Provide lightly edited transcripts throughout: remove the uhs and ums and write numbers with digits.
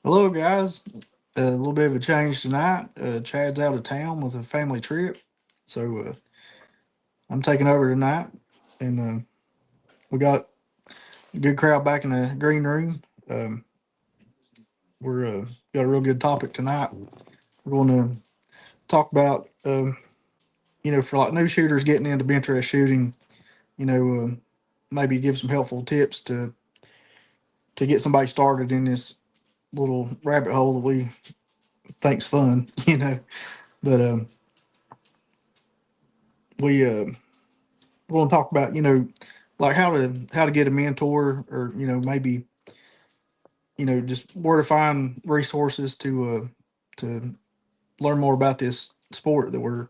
Hello, guys. A little bit of a change tonight. Chad's out of town with a family trip, so I'm taking over tonight, and we got a good crowd back in the green room. Um, we're got a real good topic tonight. We're going to talk about, for like new shooters getting into Benchrest shooting. You know, maybe give some helpful tips to get somebody started in this little rabbit hole that we think's fun. But we we're going to talk about like how to get a mentor, or maybe just where to find resources to learn more about this sport that we're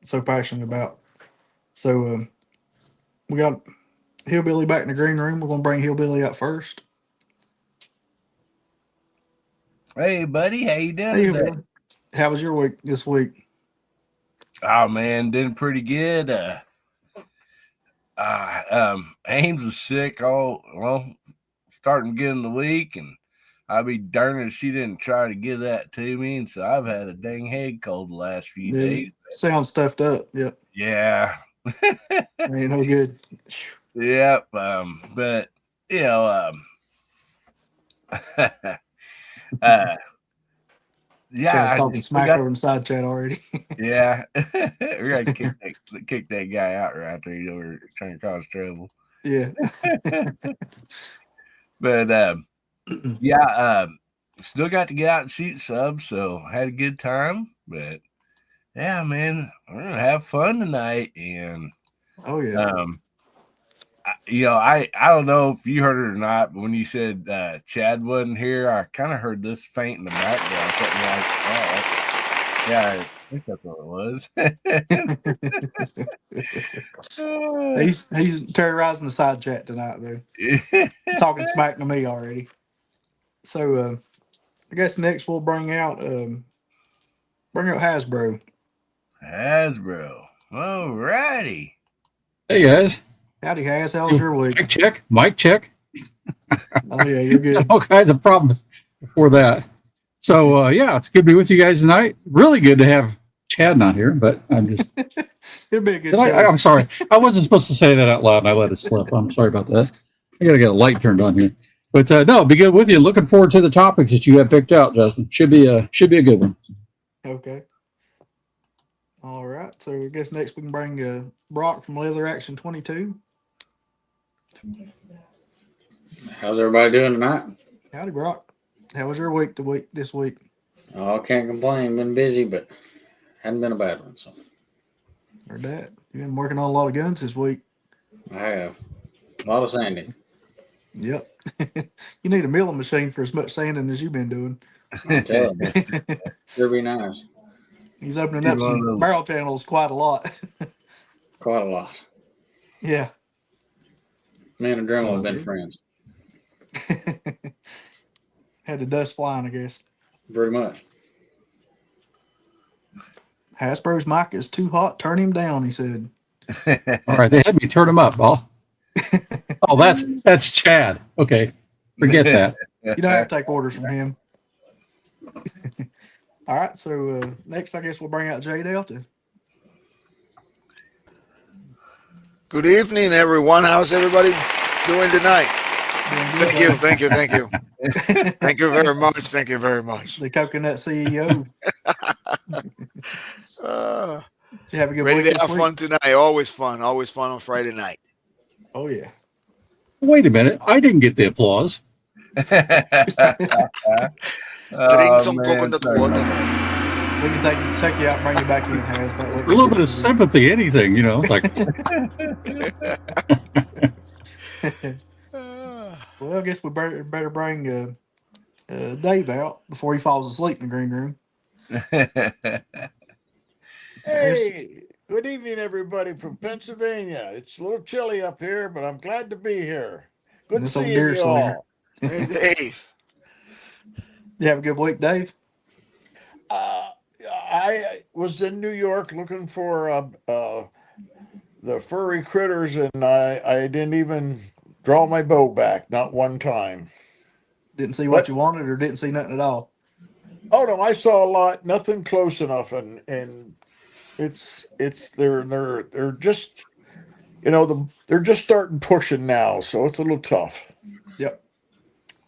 so passionate about. So we got Hillbilly back in the green room. We're going to bring Hillbilly out first. Hey, buddy, how you doing Hey, today? Hillbilly, how was your week this week? Oh man, doing pretty good. Ames was sick starting to get in the week, and I'll be darned if she didn't try to give that to me, and so I've had a dang head cold the last few Yeah, you days. sound stuffed up. Yep, Yeah, ain't no good. yep. But you know, uh, Chad's yeah, I talking still smack got. over in the side chat already. Yeah, we got to kick that guy out right there. We're trying to cause trouble. Yeah. But yeah, still got to get out and shoot subs, so had a good time. But yeah, man, we're gonna have fun tonight. And Oh yeah. um, I don't know if you heard it or not, but when you said Chad wasn't here, I kind of heard this faint in the background, something like that. Yeah, I think that's what it was. he's terrorizing the side chat tonight though. Talking smack to me already. So I guess next we'll bring out Hasbro. Hasbro. Alrighty. Hey guys, Howdy Has, how was your week? mic check. Oh yeah, you're good. All kinds of problems before that. So yeah, it's good to be with you guys tonight. Really good to have Chad not here, but I'm just. It'll be a good Did I, show. I'm sorry, I wasn't supposed to say that out loud, and I let it slip. I'm sorry about that. I got to get a light turned on here. But no, be good with you. Looking forward to the topics that you have picked out, Justin. Should be a good one. Okay. All right. So I guess next we can bring Brock from Leather Action 22. How's everybody doing tonight? Howdy Brock. How was your week this week? Oh, can't complain. Been busy, but hadn't been a bad one. So Or that? You've been working on a lot of guns this week. I have a lot of sanding. Yep. You need a milling machine for as much sanding as you've been doing. I'm telling you, sure be nice. He's opening Get up one of some those. barrel channels quite a lot. Quite a lot. Yeah. Me and Adrenaline That's have been good. friends, Had the dust flying, I guess. pretty much. Hasbro's mic is too hot. Turn him down, he said. All right, they had me turn them up. Oh, that's Chad. Okay, forget that. You don't have to take orders from him. All right, so next I guess we'll bring out Jay Delta. Good evening, everyone. How's everybody doing tonight? Doing Thank you, good, thank you, thank you, buddy. thank you very much. Thank you very much. The coconut CEO. Uh, Did you have a good Ready week to this have week? fun tonight. Always fun. Always fun on Friday night. Oh yeah. Wait a minute, I didn't get the applause. Drink Oh some man, coconut sorry about water. that. We can take you out and bring you back in, Has. That way A little bit of sympathy, anything, It's like, Uh, Well, I guess we better bring Dave out before he falls asleep in the green room. There's Hey, good evening, everybody from Pennsylvania. It's a little chilly up here, but I'm glad to be here. Good this old seeing deer you slinger. all. hey, Dave. You have a good week, Dave? Uh, I was in New York looking for the furry critters, and I didn't even draw my bow back, not one time. Didn't see But what you wanted, or didn't see nothing at all. oh no, I saw a lot, nothing close enough, and it's they're just they're just starting pushing now, so it's a little tough. Yep.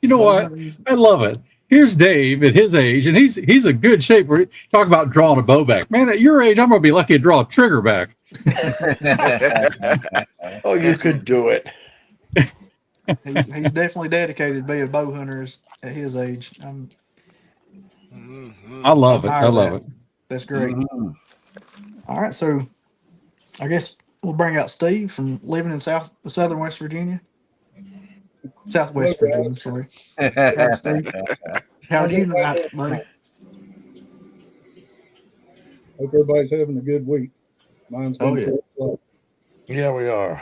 You know Bow what? hunters. I love it. Here's Dave at his age, and he's a good shape. Where talk about drawing a bow back, man. At your age, I'm gonna be lucky to draw a trigger back. Oh, you could do it. He's definitely dedicated to be a bow hunter at his age. I I love it. I admire love that. it. That's great. Mhm. All right, so I guess we'll bring out Steve from living in southern West Virginia, Southwest Virginia. Sorry. Howdy, Steve. How are you tonight, buddy? Hope everybody's having a good week. Mine's Oh been yeah. short. Slow. Yeah, we are.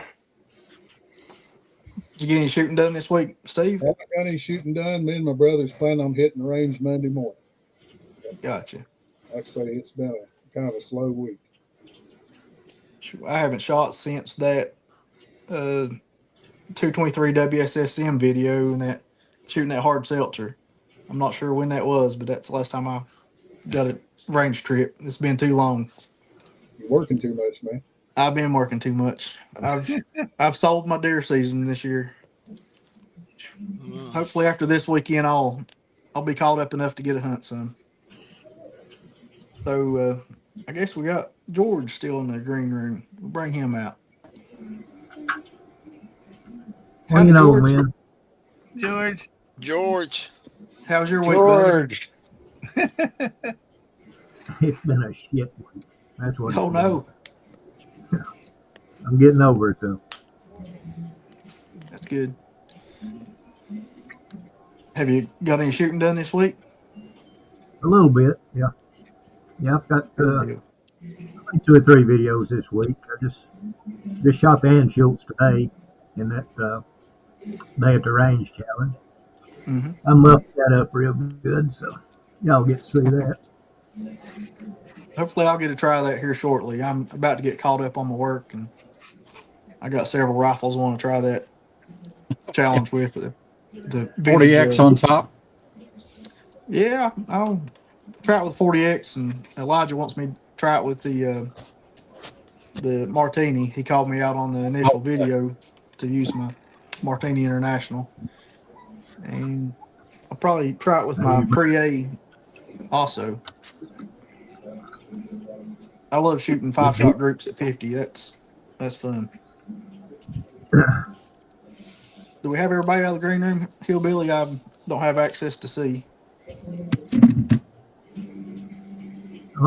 Did you get any shooting done this week, Steve? Haven't got any shooting done. Me and my brothers plan on hitting the range Monday morning. Gotcha. Like I say, it's been a kind of a slow week. Shoot, I haven't shot since that 223 WSSM video and that shooting that hard seltzer. I'm not sure when that was, but that's the last time I got a range trip. It's been too long. You're working too much, man. I've been working too much. I've sold my deer season this year. Hopefully after this weekend I'll be caught up enough to get a hunt some. So I guess we got George still in the green room. We'll bring him out. Hanging Howdy, on, George. man. George. George. How's your week, buddy? George. It's been a shit week. That's what. Oh it's no, been. I'm getting over it though. that's good. Have you got any shooting done this week? A little bit, yeah. Yeah, I've got Good. 2 or 3 videos this week. I just shot the Ann Schultz today in that Day at the Range challenge. Mm-hmm. I muffed that up real good, so y'all get to see that. Hopefully, I'll get to try that here shortly. I'm about to get caught up on my work, and I got several rifles I want to try that challenge with. The vintage, 40x on top. Yeah, I'll try it with 40x, and Elijah wants me to try it with the Martini. He called me out on the initial video to use my Martini International, and I'll probably try it with my Pre-A also. I love shooting 5-shot groups at 50. That's fun. Do we have everybody out of the green room? Hillbilly, I don't have access to see. I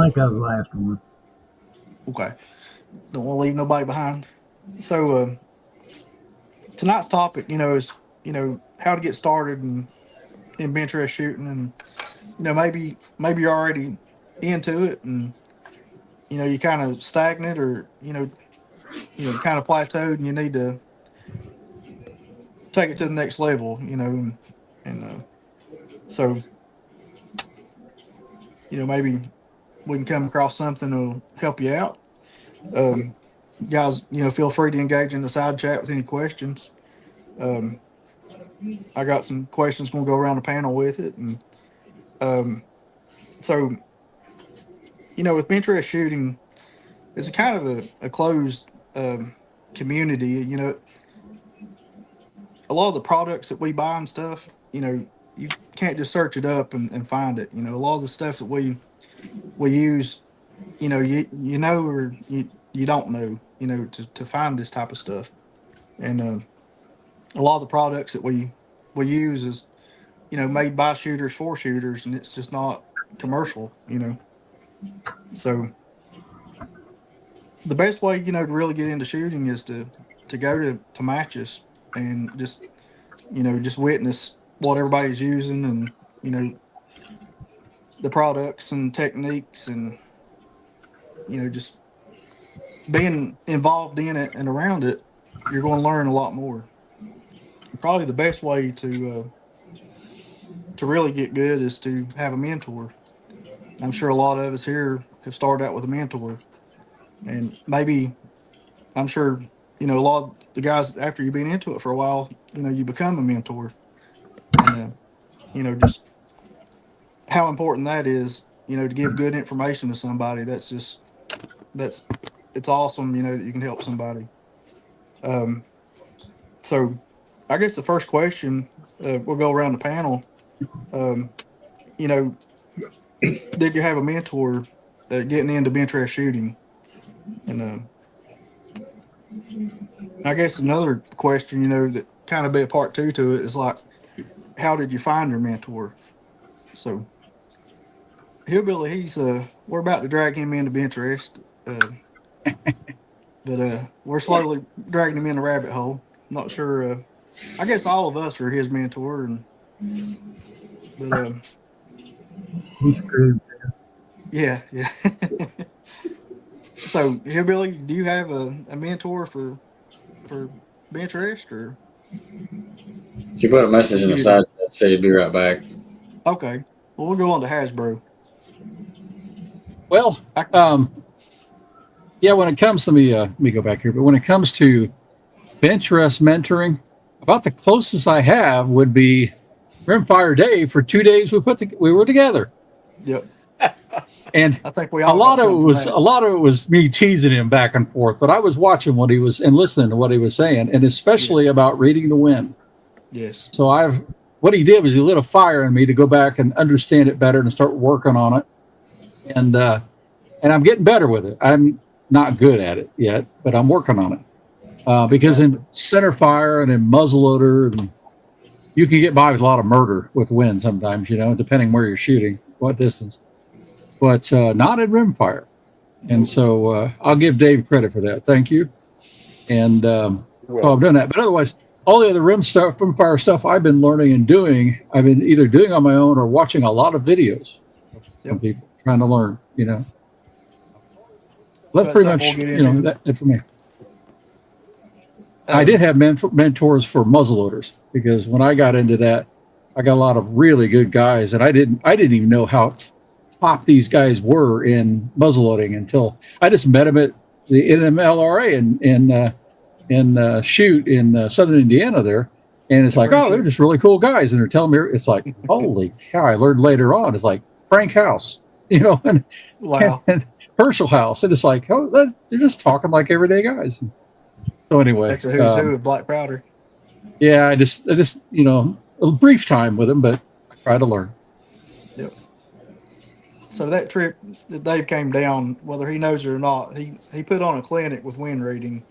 think I was the last one. Okay. Don't want to leave nobody behind. So tonight's topic, is how to get started in Benchrest shooting, and maybe you're already into it, and you kind of stagnant, or kind of plateaued, and you need to take it to the next level, and so maybe we can come across something that'll help you out. Guys, feel free to engage in the side chat with any questions. I got some questions going to go around the panel with it, and so with Benchrest shooting, it's a kind of a closed community. A lot of the products that we buy and stuff, you can't just search it up and find it. A lot of the stuff that we use, or you don't know, to find this type of stuff. And a lot of the products that we use is, made by shooters for shooters, and it's just not commercial, So the best way, to really get into shooting is to go to matches and just witness what everybody's using, and, the products and techniques, and, just being involved in it and around it, you're going to learn a lot more. Probably the best way to really get good is to have a mentor. I'm sure a lot of us here have started out with a mentor, and maybe I'm sure a lot of the guys, after you've been into it for a while, you become a mentor. And just how important that is, to give good information to somebody. That's it's awesome, that you can help somebody. Um, so I guess the first question, we'll go around the panel. Um, you know, did you have a mentor getting into Benchrest shooting? And I guess another question, that kind of be a part two to it is like, how did you find your mentor? So Hillbilly, we're about to drag him into Benchrest, but we're slowly dragging him in the rabbit hole. Not sure. I guess all of us are his mentor, but He's screwed. yeah, yeah. So Hillbilly, do you have a mentor for Benchrest or If you put a message in the you side didn't? that say be right back. Okay, well we'll go on to Hasbro. Well, I, yeah. When it comes to let me go back here. But when it comes to Benchrest mentoring, about the closest I have would be Rimfire Dave. For 2 days, we were together, yep. and I think we all got something from that. a lot of it was me teasing him back and forth. But I was watching what he was and listening to what he was saying, and especially Yes. about reading the wind. Yes. So what he did was he lit a fire in me to go back and understand it better and start working on it. And I'm getting better with it. I'm not good at it yet, but I'm working on it. Because in center fire and in muzzleloader, and you can get by with a lot of murder with wind sometimes, depending where you're shooting, what distance. But not in rimfire. And so I'll give Dave credit for that. Thank you. And so I'm doing that. But otherwise, all the other rimfire stuff I've been learning and doing, I've been either doing on my own or watching a lot of videos from people trying to learn, That's pretty much, we'll get into. that's it for me. I did have mentors for muzzleloaders because when I got into that, I got a lot of really good guys, and I didn't even know how top these guys were in muzzleloading until I just met them at the NMLRA in shoot in southern Indiana there, and it's like, oh, they're just really cool guys, and they're telling me, it's like, holy cow! I learned later on, it's like Frank House, and Wow. and Herschel House, and it's like, oh, they're just talking like everyday guys. So anyway, That's a who's who of black powder. yeah, I just a brief time with him, but I try to learn. Yep. So that trip that Dave came down, whether he knows it or not, he put on a clinic with wind reading.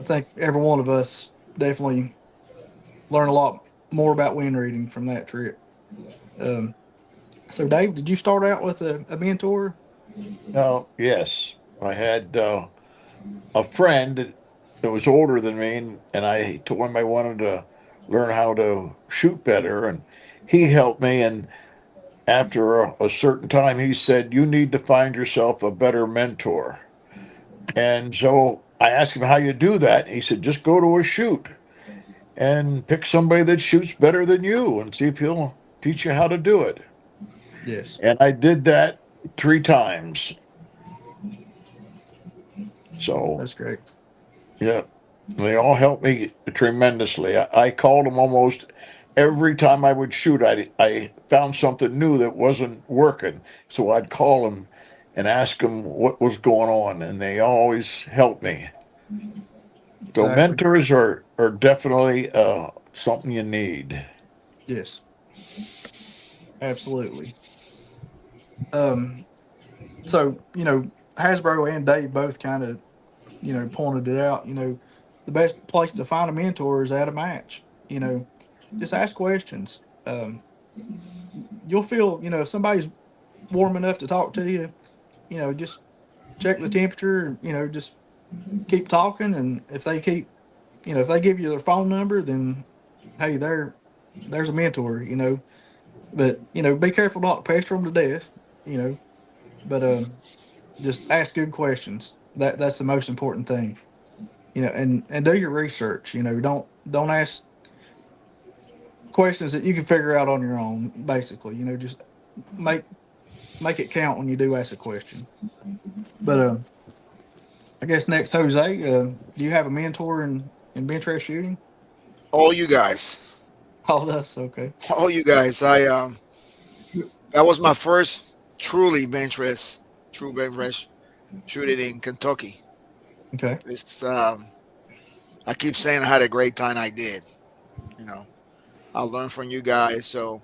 I think every one of us definitely learned a lot more about wind reading from that trip. So Dave, did you start out with a mentor? No, yes. I had a friend that was older than me, and I told him I wanted to learn how to shoot better, and he helped me. And after a certain time, he said, "You need to find yourself a better mentor." And so I asked him how you do that. He said, "Just go to a shoot and pick somebody that shoots better than you and see if he'll teach you how to do it." Yes. And I did that 3 times. So, That's great. yeah, they all helped me tremendously. I called them almost every time I would shoot. I found something new that wasn't working. So I'd call them and ask them what was going on, and they always helped me. So Exactly. mentors are definitely something you need. Yes. Absolutely. Um. So Hasbro and Dave both kind of pointed it out. The best place to find a mentor is at a match. Just ask questions. You'll feel if somebody's warm enough to talk to you. Just check the temperature. Just keep talking, and if they if they give you their phone number, then hey, there's a mentor. But be careful not to pester them to death. But just ask good questions. That's the most important thing. And do your research. Don't ask questions that you can figure out on your own. Basically, just make make it count when you do ask a question. But I guess next, Jose, do you have a mentor in Benchrest shooting? All you guys. Oh, that's okay. All you guys. That was my first truly Benchrest, true Benchrest shooting in Kentucky. Okay. It's I keep saying I had a great time. I did. You know, I learned from you guys. So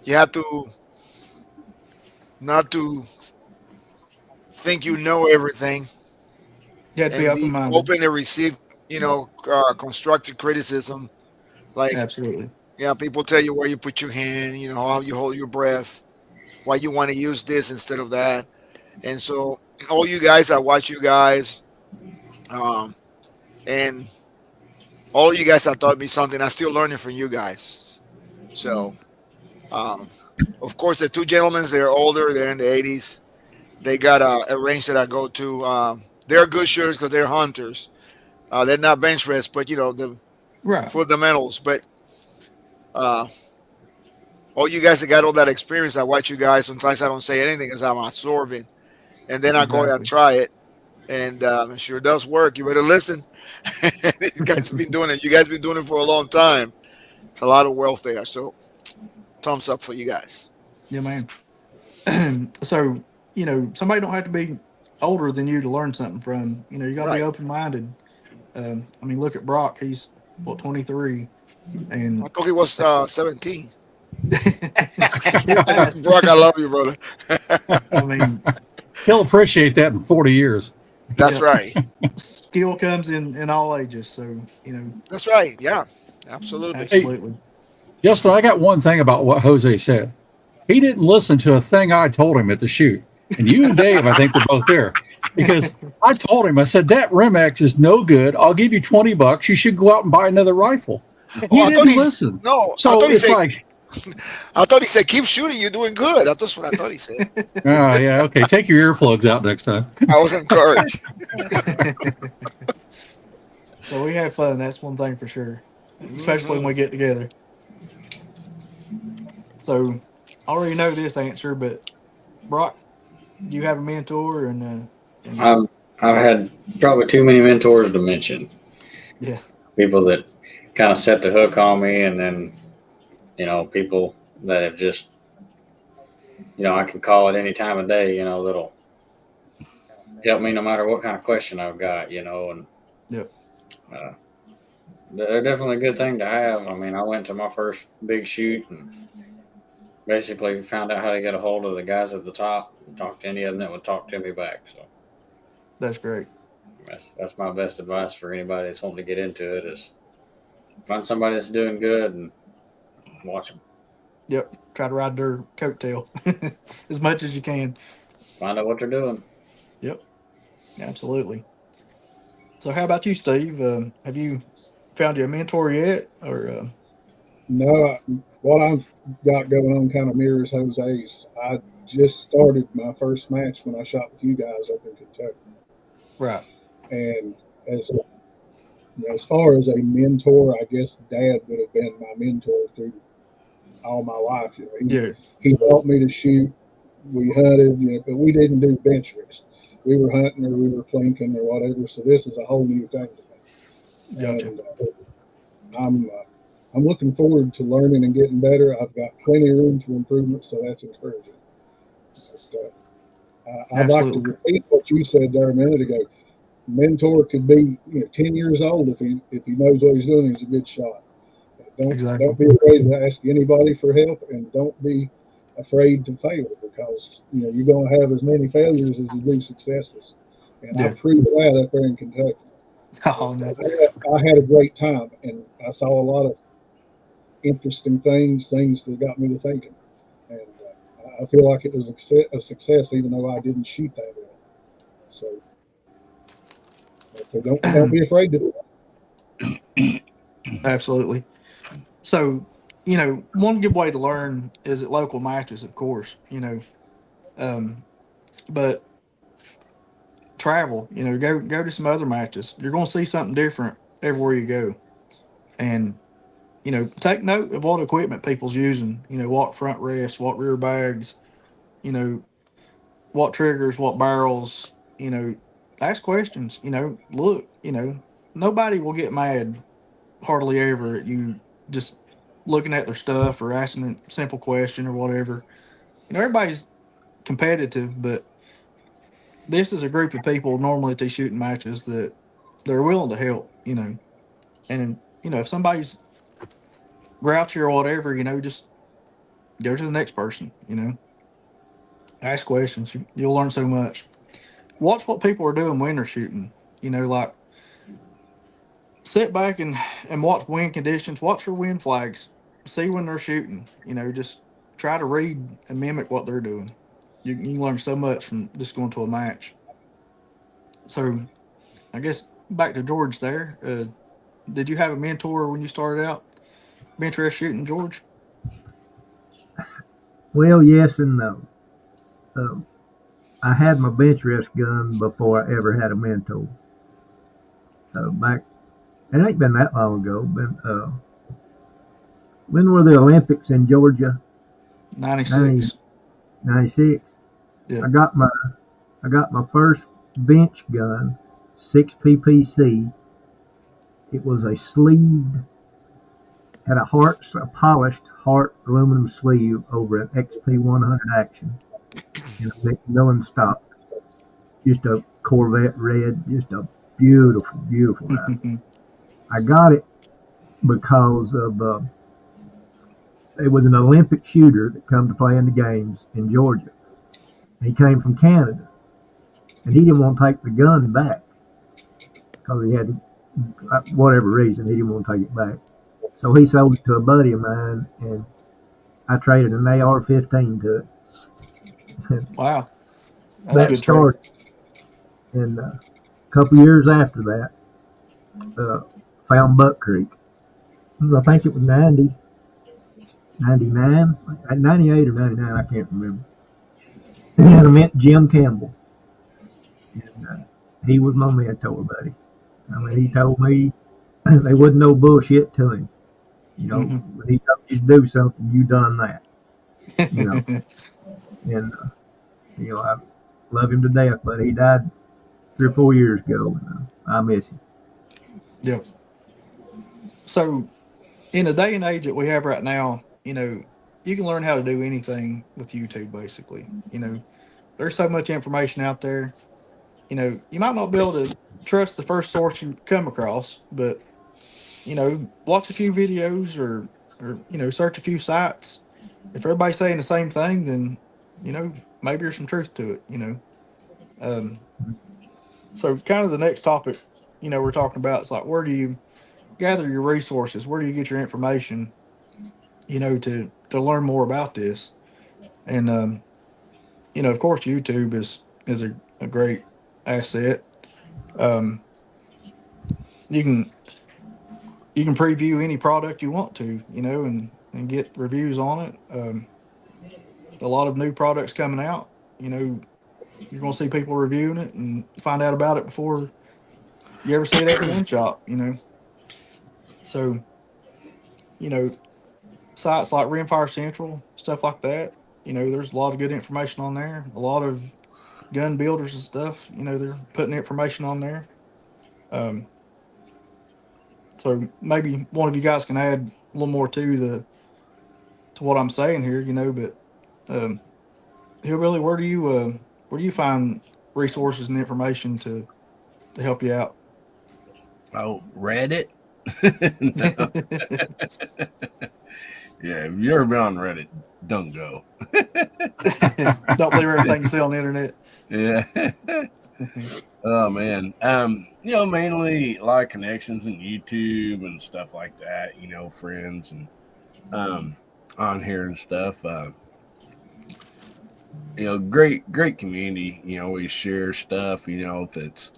you have to not to think you know everything You have to be and open be minded. open to receive, constructive criticism. Like, Absolutely. yeah, people tell you where you put your hand, how you hold your breath, why you want to use this instead of that. And so, all you guys, I watch you guys, um, and all you guys have taught me something. I'm still learning from you guys. So, um, of course, the two gentlemen, they're older, they're in the 80s. They got a range that I go to. They're good shooters because they're hunters. They're not bench press, but the Right. fundamentals. But uh, all you guys that got all that experience, I watch you guys. Sometimes I don't say anything because I'm absorbing, and then I go and Exactly. try it, and it sure does work. You better listen. These guys have been doing it. You guys been doing it for a long time. It's a lot of wealth there. So thumbs up for you guys. Yeah, man. So, somebody don't have to be older than you to learn something from. You got to be Right. open minded. I mean, look at Brock. He's, what, 23, I and thought he was 17. he'll pass. Brock, I love you, brother. I mean, He'll appreciate that in 40 years. That's yeah, right. skill comes in all ages. So, That's right. Yeah, absolutely. Hey, absolutely. Justin, I got one thing about what Jose said. He didn't listen to a thing I told him at the shoot. And you and Dave, I think, were both there. Because I told him, I said, that Rimex is no good. I'll give you $20. You should go out and buy another rifle. And Oh, he I thought didn't he's listen. no. So it's like, I thought he said keep shooting. You're doing good. That's what I thought he said. oh, yeah, okay, take your earplugs out next time. I was encouraged. So we have fun. That's one thing for sure, especially when we get together. So I already know this answer, but Brock, you have a mentor, and I've I've had probably too many mentors to mention. yeah, People that kind of set the hook on me, and then people that have just I can call at any time of day. That'll help me no matter what kind of question I've got. And yep, uh, they're definitely a good thing to have. I mean, I went to my first big shoot and basically found out how to get a hold of the guys at the top and talk to any of them that would talk to me back. So that's great. that's my best advice for anybody that's wanting to get into it is find somebody that's doing good and watch them. Yep, try to ride their coattail as much as you can. Find out what they're doing. Yep, absolutely. So how about you, Steve? Have you found you a mentor yet, or No, what I've got going on kind of mirrors Jose's. I just started my first match when I shot with you guys up in Kentucky, right? and as as far as a mentor, I guess Dad would have been my mentor through all my life. Yeah, He helped me to shoot. We hunted, but we didn't do bench rest. We were hunting or we were flanking or whatever. So this is a whole new thing to me, gotcha. and I'm looking forward to learning and getting better. I've got plenty of room for improvement, so that's encouraging. But, I'd like to Absolutely. repeat what you said there a minute ago. Mentor could be 10 years old if he knows what he's doing. He's a good shot. Exactly. Don't be afraid to ask anybody for help, and don't be afraid to fail because you're going to have as many failures as you do successes. And I Yeah. proved that up there in Kentucky. Oh no. I had a great time, and I saw a lot of interesting things that got me to thinking. And I feel like it was a success, even though I didn't shoot that well. So don't be afraid to do it. Absolutely. So, one good way to learn is at local matches, of course, but travel, go to some other matches. You're going to see something different everywhere you go. And, take note of what equipment people's using, what front rests, what rear bags, you know, what triggers, what barrels, ask questions, look, nobody will get mad hardly ever at you just looking at their stuff or asking a simple question or whatever. Everybody's competitive, but this is a group of people normally at these shooting matches that they're willing to help. And if somebody's grouchy or whatever, just go to the next person. Ask questions. You'll learn so much. Watch what people are doing when they're shooting. Like sit back and watch wind conditions. Watch your wind flags. See when they're shooting. Just try to read and mimic what they're doing. You can learn so much from just going to a match. So I guess back to George there. Did you have a mentor when you started out Benchrest shooting, George? Well, yes and no. Uh, I had my Benchrest gun before I ever had a mentor. Back, it ain't been that long ago. When were the Olympics in Georgia? 96. 96. Yeah. I got my first bench gun, 6 PPC. It was a sleeved, had a polished heart aluminum sleeve over an XP 100 action in a McMillan stock. Just a Corvette red, just a beautiful, beautiful rifle. I got it because of it was an Olympic shooter that come to play in the games in Georgia. He came from Canada, and he didn't want to take the gun back because he had, whatever reason, he didn't want to take it back. So he sold it to a buddy of mine, and I traded an AR-15 to it. Wow. That's That good started. And a couple years after that, found Buck Creek. I think it was 90, 99, 98 or 99, I can't remember. And I met Jim Campbell. And he was my mentor, buddy. I mean, he told me there wasn't no bullshit to him. When he told you to do something, you done that. And, I love him to death, but he died 3 or 4 years ago, and I miss him. Yep. So, in the day and age that we have right now, you can learn how to do anything with YouTube, basically. There's so much information out there. You might not be able to trust the first source you come across, but, watch a few videos or search a few sites. If everybody's saying the same thing, then, maybe there's some truth to it. Um, so, kind of the next topic, we're talking about is like, where do you gather your resources? Where do you get your information? To learn more about this. And of course, YouTube is a great asset. Um, you can preview any product you want to, and get reviews on it. A lot of new products coming out. You're gonna see people reviewing it and find out about it before you ever see it at the gun shop. So you know sites like Rimfire Central, stuff like that. There's a lot of good information on there. A lot of gun builders and stuff. They're putting information on there. Um, so maybe one of you guys can add a little more to what I'm saying here. But Hillbilly, where do you find resources and information to help you out? Oh, Reddit? Yeah, if you've ever been on Reddit, don't go. Don't believe everything you see on the internet. Yeah. Oh man. Mainly a lot of connections in YouTube and stuff like that, friends and on here and stuff. Great community, always share stuff, that's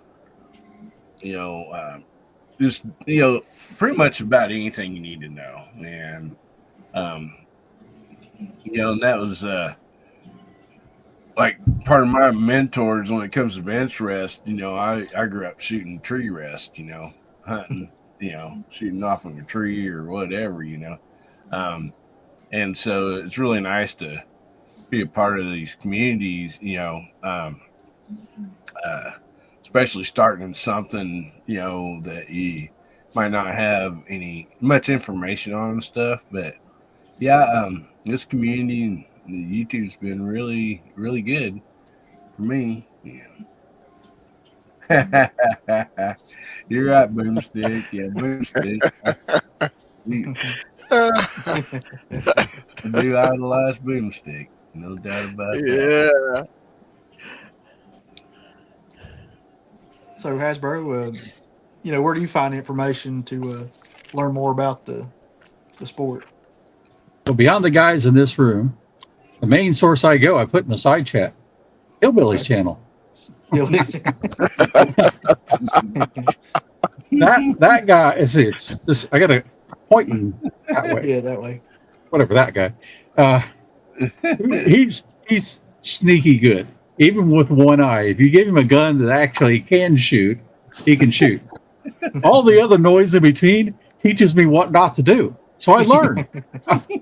just pretty much about anything you need to know. And and that was like part of my mentors when it comes to Benchrest. I grew up shooting tree rest, hunting, shooting off of a tree or whatever, and so it's really nice to be a part of these communities, especially starting something, that you might not have any much information on stuff, but yeah, this community and the YouTube's been really, really good for me. Yeah. You're right, Boomstick. Yeah, Boomstick. We do idolize Boomstick, no doubt about that. Yeah. So Hasbro, where do you find information to learn more about the sport? Well, beyond the guys in this room, the main source I put in the side chat, Hillbilly's Okay. channel. Yeah, That guy is it's this. I got to pointing that way. that way. Whatever that guy. He's sneaky good. Even with one eye, if you give him a gun that actually can shoot, he can shoot. All the other noise in between teaches me what not to do. So I learned.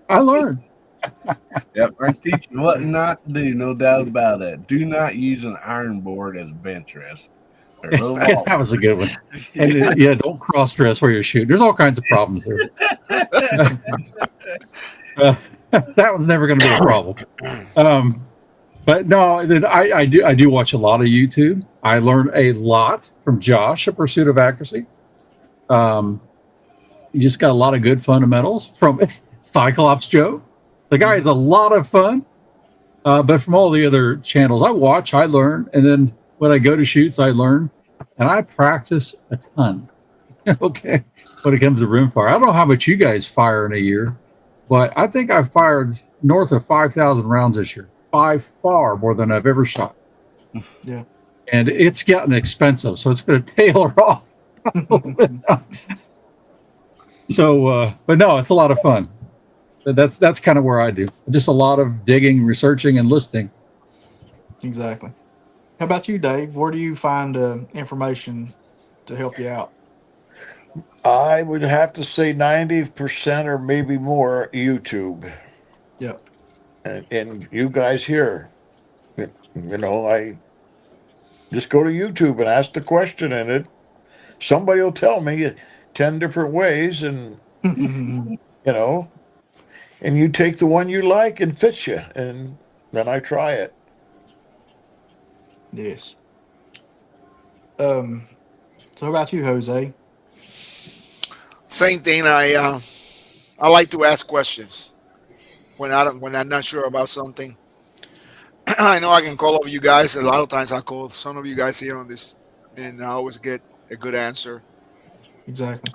I learned. Yep, I teach you what not to do, no doubt about it. Do not use an iron board as a bench rest. They're a little That off. was a good one. And don't cross dress where you're shooting. There's all kinds of problems there. That one's never going to be a problem. But no, I do watch a lot of YouTube. I learn a lot from Josh, A Pursuit of Accuracy. He just got a lot of good fundamentals from Cyclops Joe. The guy is a lot of fun. But from all the other channels I watch, I learn. And then when I go to shoots, I learn. And I practice a ton. Okay. When it comes to rimfire. I don't know how much you guys fire in a year, but I think I've fired north of 5,000 rounds this year. By far more than I've ever shot. Yeah. And it's getting expensive, so it's going to tailor off a little bit now. So, but no, it's a lot of fun. That's kind of where I do. Just a lot of digging, researching, and listening. Exactly. How about you, Dave? Where do you find information to help you out? I would have to say 90% or maybe more YouTube. Yep. And you guys here, I just go to YouTube and ask the question, and somebody will tell me 10 different ways, and and you take the one you like and fits you, and then I try it. Yes. So how about you, Jose? Same thing. I like to ask questions when I'm not sure about something. I know I can call over you guys. A lot of times I call some of you guys here on this, and I always get a good answer. Exactly.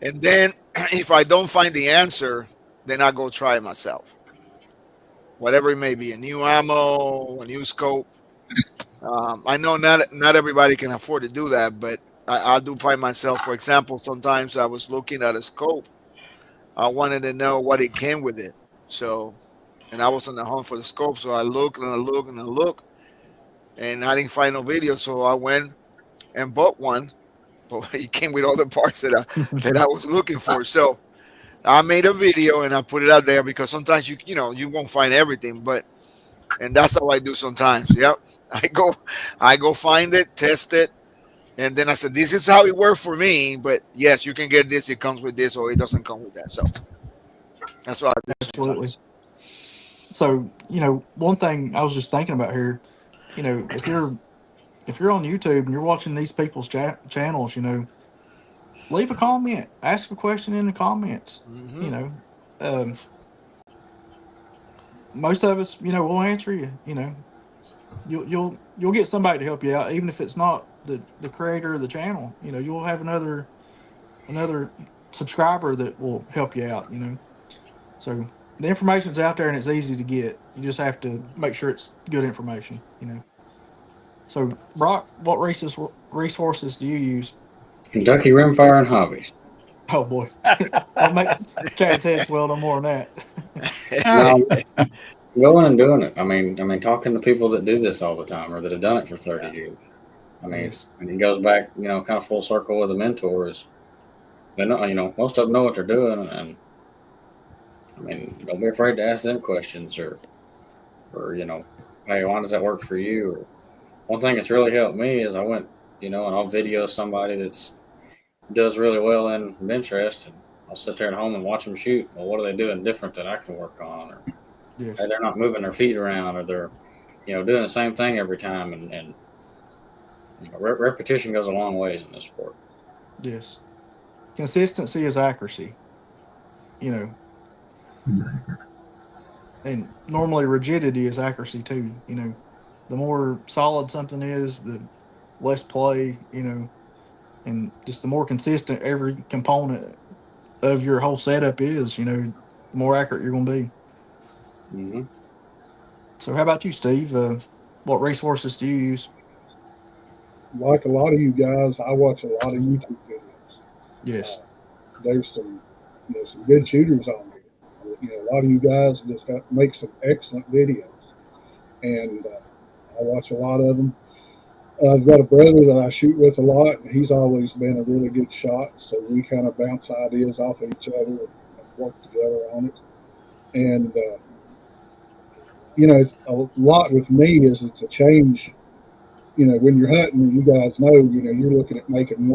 And then if I don't find the answer, then I go try it myself. Whatever it may be, a new ammo, a new scope. I know not everybody can afford to do that, but I do find myself, for example, sometimes I was looking at a scope. I wanted to know what it came with it. So, and I was on the hunt for the scope. So I look and I look and I look, and I didn't find no video. So I went and bought one, but it came with all the parts that I was looking for. So I made a video and I put it out there because sometimes you won't find everything, and that's how I do sometimes. Yep, I go find it, test it. And then I said, this is how it worked for me. But yes, you can get this. It comes with this or it doesn't come with that. So that's what I do. Absolutely. Sometimes. So, one thing I was just thinking about here, if you're on YouTube and you're watching these people's channels, leave a comment, ask a question in the comments. Mm-hmm. Most of us, we'll answer you. You'll get somebody to help you out, even if it's not the creator of the channel. You'll have another subscriber that will help you out. So the information's out there and it's easy to get. You just have to make sure it's good information. So Brock, what resources do you use? Kentucky Rimfire and Hobbies. Oh boy, I'll make Chad's head swell no more than No, going and doing it. I mean, talking to people that do this all the time or that have done it for 30 years. I mean, Yes. and it goes back, kind of full circle with the mentors. They know, most of them know what they're doing, and I mean, don't be afraid to ask them questions or hey, why does that work for you? Or one thing that's really helped me is I went, and I'll video somebody that's does really well in Benchrest, and I'll sit there at home and watch them shoot. Well, what are they doing different that I can work on? Or Yes. hey, they're not moving their feet around, or they're doing the same thing every time, and repetition goes a long ways in this sport. Yes. Consistency is accuracy. You know, and normally rigidity is accuracy too. The more solid something is, the less play. And just the more consistent every component of your whole setup is. The more accurate you're going to be. Mm-hmm. So, how about you, Steve? What resources do you use? Like a lot of you guys, I watch a lot of YouTube videos. Yes. There's some good shooters on there. A lot of you guys just make some excellent videos, and I watch a lot of them. I've got a brother that I shoot with a lot, and he's always been a really good shot. So we kind of bounce ideas off of each other and work together on it. And it's a lot with me is it's a change. When you're hunting, you guys know, you're looking at making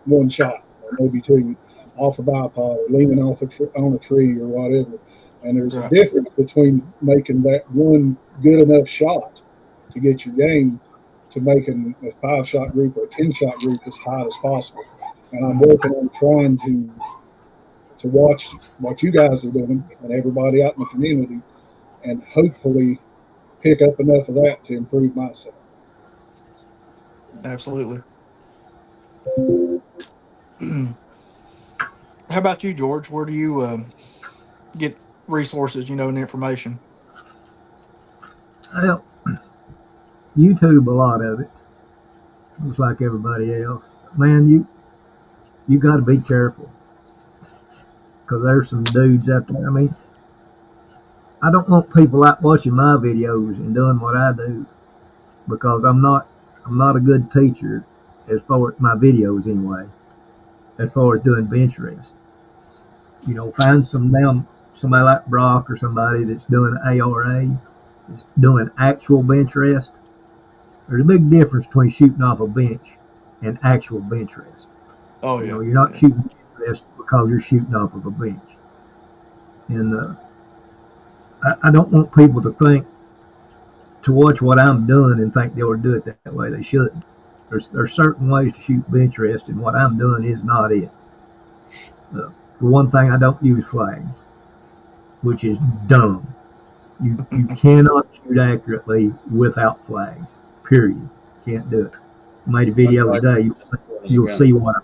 one shot or maybe two off a bipod or leaning off on a tree or whatever. And there's a Right. difference between making that one good enough shot to get your game to making a 5-shot group or a 10-shot group as tight as possible. And I'm working on trying to watch what you guys are doing and everybody out in the community, and hopefully pick up enough of that to improve myself. Absolutely. How about you, George? Where do you get resources, and information? Well, YouTube, a lot of it, just like everybody else. Man, you got to be careful because there's some dudes out there. I mean, I don't want people out watching my videos and doing what I do because I'm not a good teacher as far as my videos anyway. As far as doing bench rest, find somebody like Brock or somebody that's doing ARA, that's doing actual bench rest. There's a big difference between shooting off a bench and actual bench rest. Oh, yeah. You're not Yeah. shooting bench rest because you're shooting off of a bench. And I don't want people to watch what I'm doing and think they ought to do it that way. They shouldn't. There's certain ways to shoot bench rest, and what I'm doing is not it. For one thing, I don't use flags, which is dumb. You cannot shoot accurately without flags. Period. Can't do it. I made a video today. You'll see what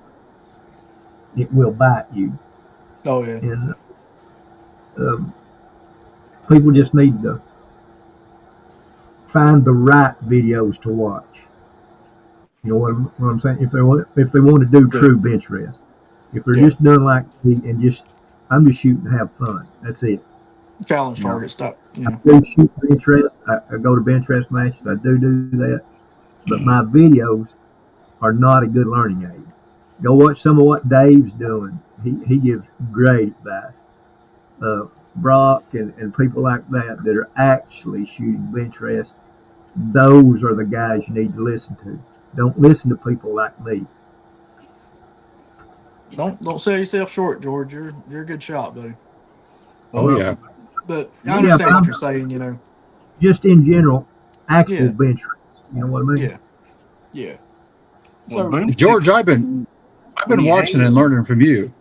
it will bite you. Oh, yeah. And people just need to find the right videos to watch. You know what I'm saying? If they want to do true bench rest, if they're just doing like me and I'm just shooting to have fun. That's it. Challenge target stuff. I do shoot bench rest. I go to bench rest matches. I do that, but my videos are not a good learning aid. Go watch some of what Dave's doing. He gives great advice. Brock and people like that are actually shooting bench rest. Those are the guys you need to listen to. Don't listen to people like me. Don't sell yourself short, George. You're a good shot, buddy. Oh, yeah. But I understand what you're saying. Just in general, actual Yeah. bench rest. You know what I mean? Yeah. Yeah. Well, So, George, I've been watching and learning from you,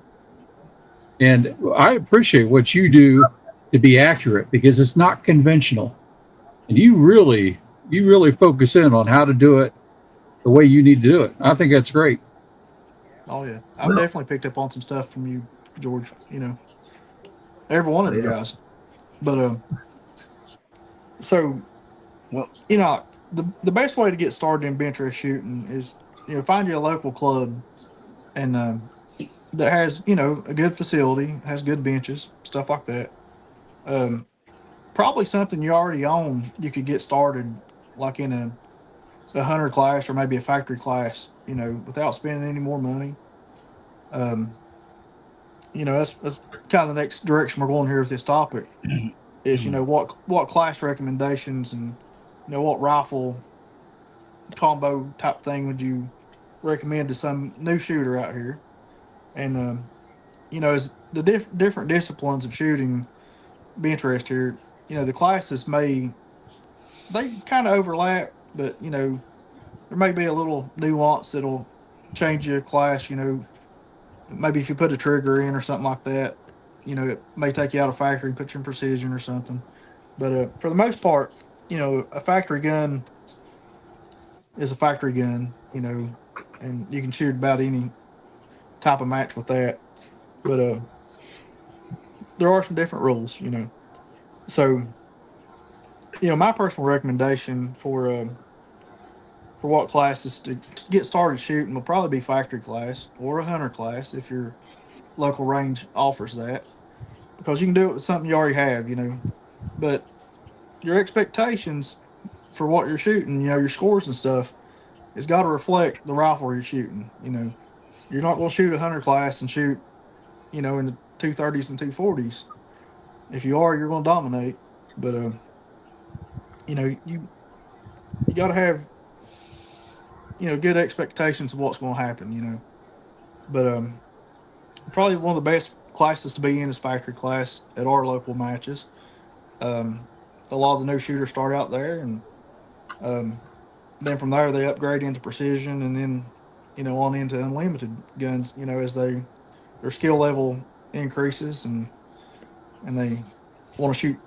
and I appreciate what you do to be accurate because it's not conventional, and you really focus in on how to do it the way you need to do it. I think that's great. oh yeah, I've definitely picked up on some stuff from you, George. Every one of you guys. But so Well, the best way to get started in bench rest shooting is find you a local club and that has a good facility, has good benches, stuff like that. Probably something you already own. You could get started like in a hunter class or maybe a factory class, without spending any more money. That's kind of the next direction we're going here with this topic. Is what class recommendations and what rifle combo type thing would you recommend to some new shooter out here? And as the different disciplines of shooting Benchrest here, the classes they kind of overlap, but there may be a little nuance that'll change your class. Maybe if you put a trigger in or something like that, it may take you out of factory and put you in precision or something. But for the most part, a factory gun is a factory gun, and you can shoot about any type of match with that. But there are some different rules. So, my personal recommendation for what classes to get started shooting will probably be factory class or a hunter class if your local range offers that, because you can do it with something you already have. But your expectations for what you're shooting, your scores and stuff, it's got to reflect the rifle you're shooting. You're not going to shoot a hunter class and shoot, in the 230s and 240s. If you are, you're going to dominate. But you got to have good expectations of what's going to happen. But probably one of the best classes to be in is factory class at our local matches. Um, a lot of the new shooters start out there, and um, then from there they upgrade into precision, and then on into unlimited guns. As their skill level increases, and they want to shoot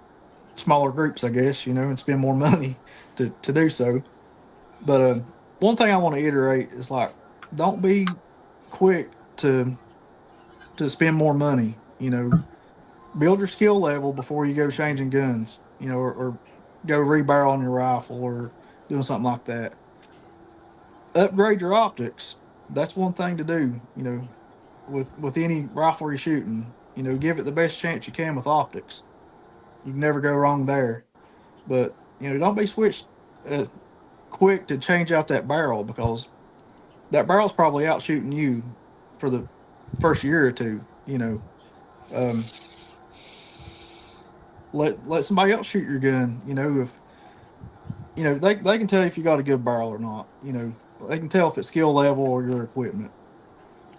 smaller groups, I guess. And spend more money to do so. But one thing I want to iterate is, like, don't be quick to spend more money. Build your skill level before you go changing guns. Or go rebarrel on your rifle or doing something like that. Upgrade your optics. That's one thing to do. With any rifle you're shooting. Give it the best chance you can with optics. You can never go wrong there. But don't be switched uh, quick to change out that barrel, because that barrel's probably out shooting you for the first year or two. Um, let somebody else shoot your gun. If they can tell if you got a good barrel or not. They can tell if it's skill level or your equipment.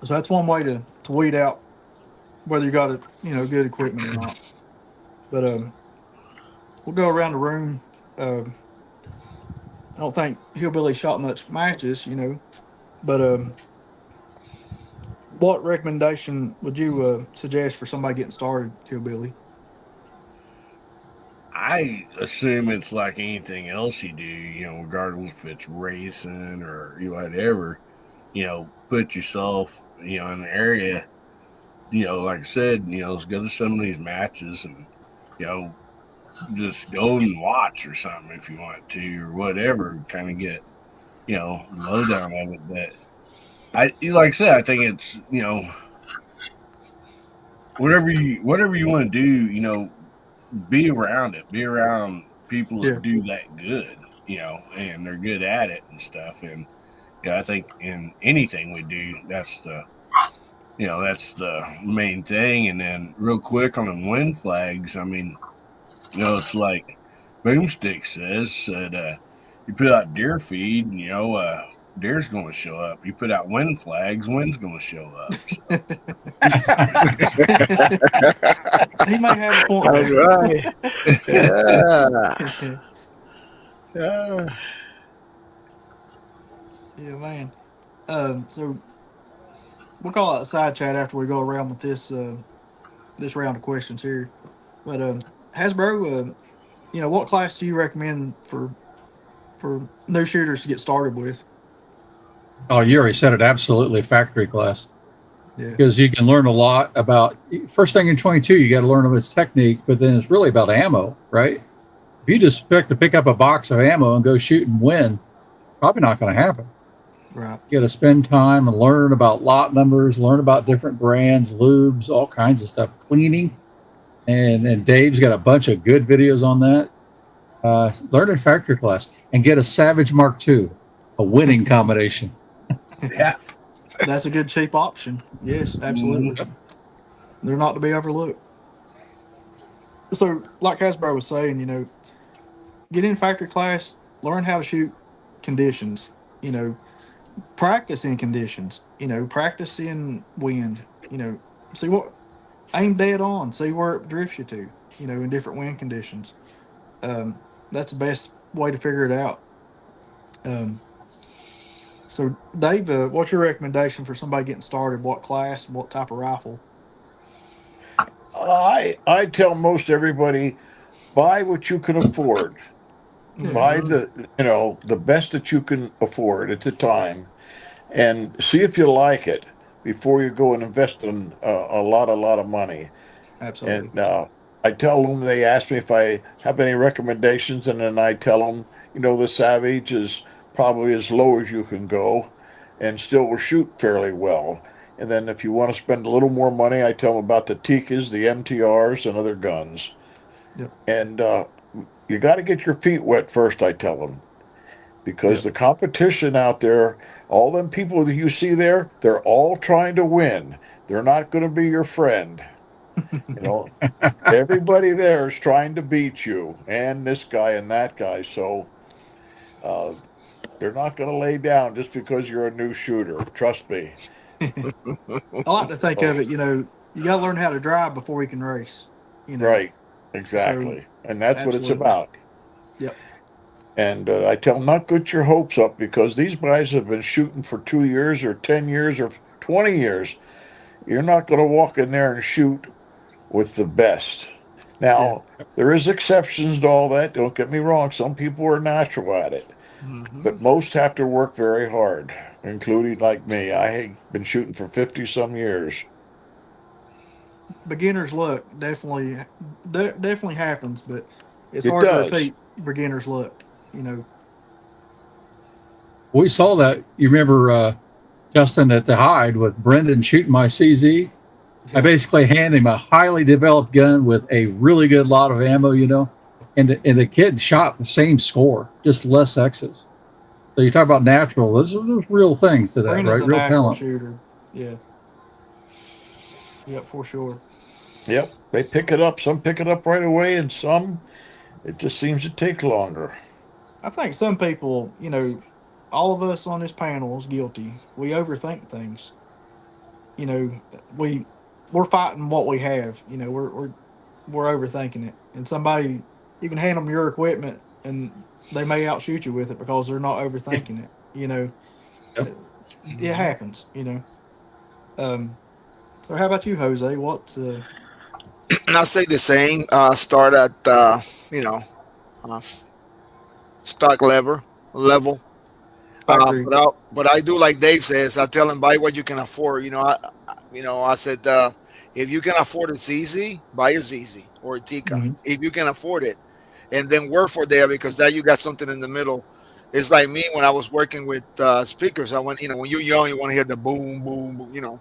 So that's one way to weed out whether you got good equipment or not. But we'll go around the room. I don't think Hillbilly shot much matches, but what recommendation would you suggest for somebody getting started, Hillbilly? I assume it's like anything else you do, regardless if it's racing or whatever, put yourself, in an area, like I said, let's go to some of these matches and, you know, just go and watch or something if you want to or whatever, kind of get, lowdown of it. But like I said, I think it's, whatever you want to do, be around it, be around people Yeah. that do that good, and they're good at it and stuff. And I think in anything we do, that's the main thing. And then real quick on the wind flags, I mean, it's like Boomstick says that you put out deer feed, and deer's going to show up. You put out wind flags, wind's going to show up. So. He may have a point. That's right. Yeah. Yeah. Yeah, man. So we'll call it a side chat after we go around with this round of questions here. But Hasbro, what class do you recommend for new shooters to get started with? Oh, you already said it. Absolutely, factory class. Yeah. Because you can learn a lot about. First thing in 22, you got to learn about its technique, but then it's really about ammo, right? If you just expect to pick up a box of ammo and go shoot and win, probably not going to happen. Right. You got to spend time and learn about lot numbers, learn about different brands, lubes, all kinds of stuff, cleaning. And Dave's got a bunch of good videos on that. Learn in factory class and get a Savage Mark II, a winning combination. Yeah. That's a good cheap option. Yes, absolutely. Yep. They're not to be overlooked. So, like Hasbro was saying, get in factory class, learn how to shoot conditions, practice in conditions, practice in wind, You know, see what aim dead on, see where it drifts you to. You know, in different wind conditions. That's the best way to figure it out. Um, so, Dave, what's your recommendation for somebody getting started? What class and what type of rifle? I tell most everybody, buy what you can afford. Yeah, Buy Hmm. the best that you can afford at the time, and see if you like it before you go and invest in a lot of money. absolutely. And I tell them, they ask me if I have any recommendations, and then I tell them, the Savage is probably as low as you can go, and still will shoot fairly well. And then if you want to spend a little more money, I tell them about the Tikas, the MTRs, and other guns. Yep, And you got to get your feet wet first, I tell them, because yep. the competition out there, all them people that you see there, they're all trying to win. They're not going to be your friend. You know, everybody there is trying to beat you, and this guy and that guy. So uh, they're not going to lay down just because you're a new shooter. Trust me. I like to think So of it. You know, you got to learn how to drive before we can race. You know, right, so exactly, and that's what it's absolutely. about. Yep. And I tell them not get your hopes up, because these guys have been shooting for 2 years or 10 years or 20 years. You're not going to walk in there and shoot with the best. Yeah. Now, there is exceptions to all that. Don't get me wrong. Some people are natural at it, Hmm. but most have to work very hard, including like me. I have been shooting for 50 some years. Beginner's luck definitely happens, but it's It hard to does. repeat beginner's luck. You know. We saw that. You remember Justin at the Hyde with Brendan shooting my CZ. I Yep. basically hand him a highly developed gun with a really good lot of ammo, and the kid shot the same score, just less X's. So you talk about natural. There's real things to that, Brandon's right? a Real natural talent. shooter. Yeah. Yep, for sure. Yep, they pick it up. Some pick it up right away, and some it just seems to take longer. I think some people, you know, all of us on this panel is guilty. We overthink things. You know, we we're fighting what we have. You know, we're overthinking it. And somebody, you can hand them your equipment and they may outshoot you with it because they're not overthinking it. You know, Yep. it, it Hmm. happens. You know. Um. So how about you, Jose? What? I say the same. Start at you know uh, s- stock level. I agree. But I do like Dave says. I tell him buy what you can afford. I said if you can afford a ZZ, buy a ZZ or a Tika Hmm. if you can afford it, and then work for there because that you got something in the middle. It's like me when I was working with speakers. I want when you're young, you want to hear the boom, boom, boom.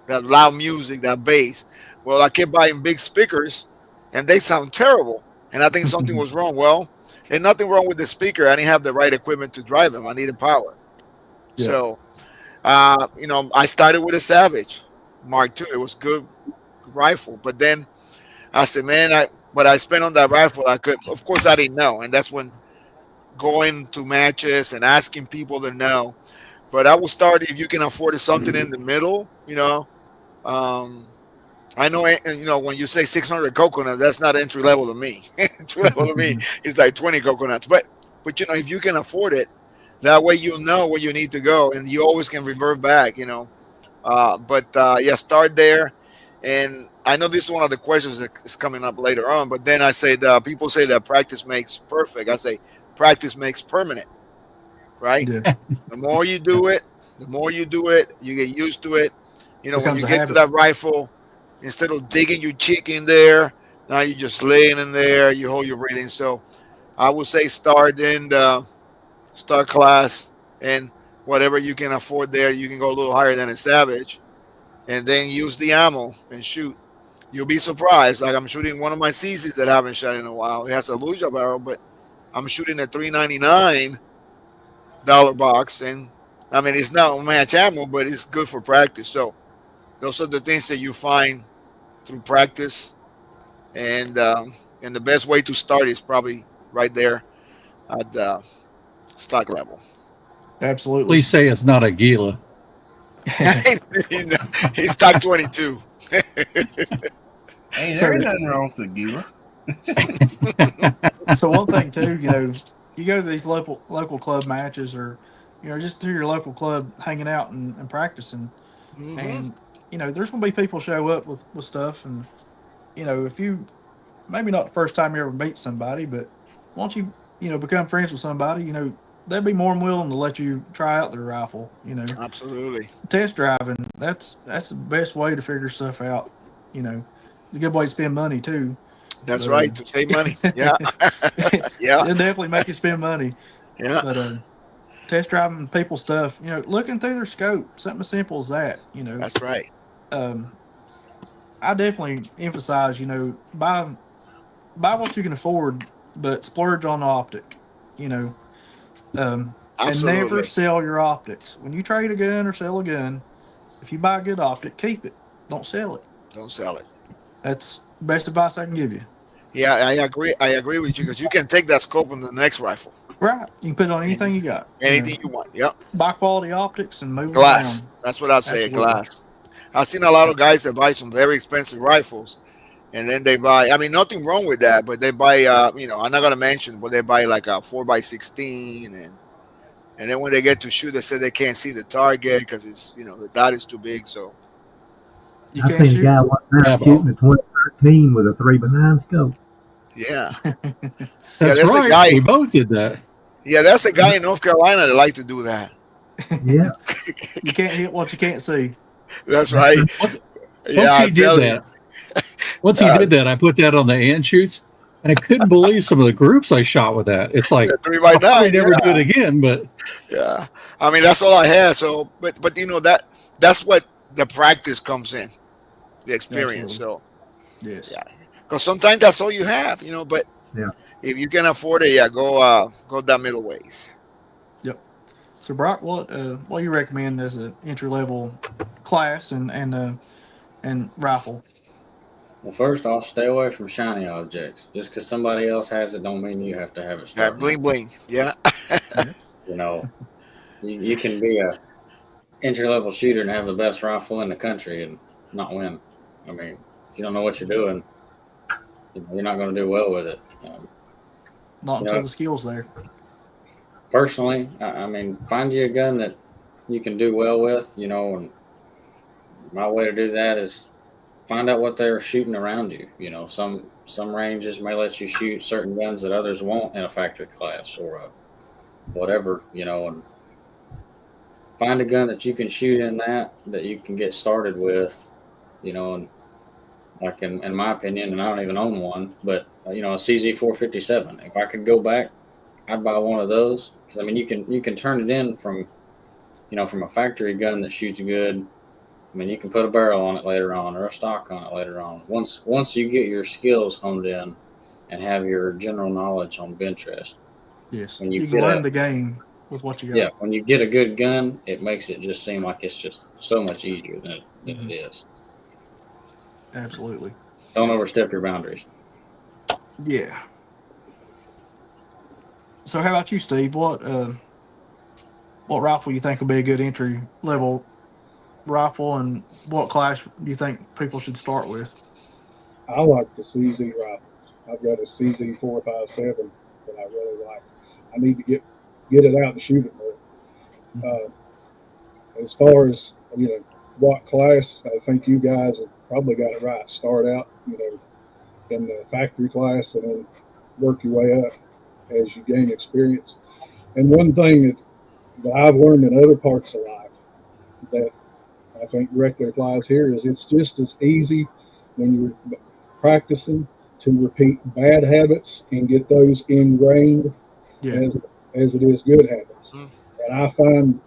That loud music, that bass. Well, I kept buying big speakers, and they sound terrible. And I think something was wrong. Well, and nothing wrong with the speaker. I didn't have the right equipment to drive them. I needed power. Yeah. So, I started with a Savage Mark II. It was good rifle, but then I said, man, what I spent on that rifle, I could. Of course, I didn't know, and that's when going to matches and asking people to know. But I will start if you can afford something in the middle. Um, I know, when you say 600 coconuts, that's not entry level to me. Entry level to me is like 20 coconuts. But if you can afford it, that way you know where you need to go, and you always can revert back. But yeah, start there. And I know this is one of the questions that is coming up later on. But then I said, people say that practice makes perfect. I say practice makes permanent, right? Yeah. The more you do it, you get used to it. When Becomes you a get to habit. that rifle, instead of digging your cheek in there, now you're just laying in there, you hold your breathing. So I would say start class and whatever you can afford there, you can go a little higher than a Savage and then use the ammo and shoot. You'll be surprised. Like I'm shooting one of my CCs that I haven't shot in a while. It has a Luja barrel, but I'm shooting a $399 box, and I mean it's not match ammo, but it's good for practice. So those are the things that you find through practice, and the best way to start is probably right there at the stock level. Absolutely. Please say it's not a Gila. He's type 22. Hey, So- there ain't nothing wrong with the Gila. So one thing too, you go to these local club matches, or just to your local club, hanging out and practicing, Hmm. and there's gonna be people show up with stuff, and if you maybe not the first time you ever meet somebody, but once you become friends with somebody, they'll be more than willing to let you try out their rifle. Absolutely. Test driving, that's the best way to figure stuff out. It's a good way to spend money too. That's But right. To save money. Yeah. Yeah. it'll definitely make you spend money. Yeah. But test driving people's stuff, looking through their scope, something as simple as that. That's right. Um, I definitely emphasize, buy what you can afford, but splurge on the optic. You know, and never Absolutely. sell your optics. When you trade a gun or sell a gun, if you buy a good optic, keep it. Don't sell it. Don't sell it. That's the best advice I can give you. Yeah, I agree. I agree with you because you can take that scope on the next rifle. Right. You can put it on And anything you got. anything you want. Yep. Buy quality optics and move them Glass. around. That's what I'd say. Absolutely. Glass. I've seen a lot of guys that buy some very expensive rifles, and then they buy. I mean, nothing wrong with that, but they buy. I'm not gonna mention, but they buy like a 4x16, and then when they get to shoot, they say they can't see the target because it's the dot is too big. So You I can't seen a shoot. guy one time shooting a 2013 with a 3x9 scope. yeah, That's that's a right. guy. We both did that. Yeah, that's a guy in North Carolina that like to do that. Yeah. You can't hit what you can't see. That's right. Once, Yeah, once I he did tell that, once he did that, I put that on the and shoots, and I couldn't believe some of the groups I shot with that. It's like you, 3 I'll by probably 9 never Yeah. do it again. But Yeah, I mean that's all I had. So, but that's what the practice comes in, the experience. Absolutely. So Yes. yeah, because sometimes that's all you have, But Yeah. if you can afford it, yeah, go that middle ways. Yep. So Brock, what you recommend as an entry level class and rifle? Well, first off, stay away from shiny objects. Just because somebody else has it, don't mean you have to have it. Yeah, Starting bling bling. Yeah, You know, you can be a entry level shooter and have the best rifle in the country and not win. I mean, if you don't know what you're doing, you're not going to do well with it. Not You until know, the skills there. personally, I mean, find you a gun that you can do well with. And my way to do that is find out what they're shooting around you. Some ranges may let you shoot certain guns that others won't in a factory class or whatever. And find a gun that you can shoot in that you can get started with. And like in my opinion, and I don't even own one, but a CZ 457. If I could go back, I'd buy one of those because I mean you can turn it in from a factory gun that shoots good. I mean, you can put a barrel on it later on or a stock on it later on. Once you get your skills honed in and have your general knowledge on Benchrest, Yes. when You you can get learn the game with what you got. when you get a good gun, it makes it just seem like it's just so much easier than it is. Absolutely. Don't overstep your boundaries. Yeah. So how about you, Steve? What rifle you think would be a good entry level rifle, and what class do you think people should start with? I like the CZ rifles. I've got a CZ 457 that I really like. I need to get it out and shoot it more. As far as what class, I think you guys have probably got it right. Start out in the factory class and then work your way up as you gain experience. And one thing that I've learned in other parts of life that I think directly applies here is it's just as easy when you're practicing to repeat bad habits and get those ingrained Yeah. as it is good habits. Mm. And I find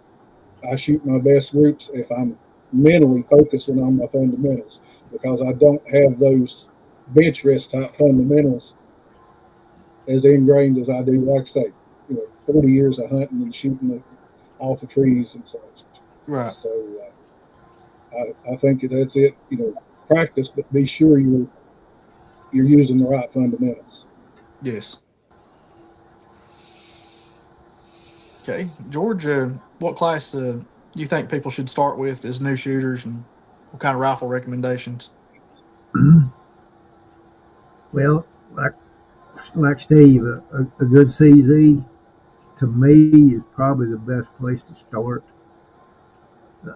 I shoot my best groups if I'm mentally focusing on my fundamentals because I don't have those Benchrest type fundamentals as ingrained as I do. Like I say, 40 years of hunting and shooting off of trees and such. Right. So I think that's it. Practice, but be sure you're using the right fundamentals. Yes. Okay, George. What class you think people should start with as new shooters, and what kind of rifle recommendations? Well, like Steve, a good CZ to me is probably the best place to start.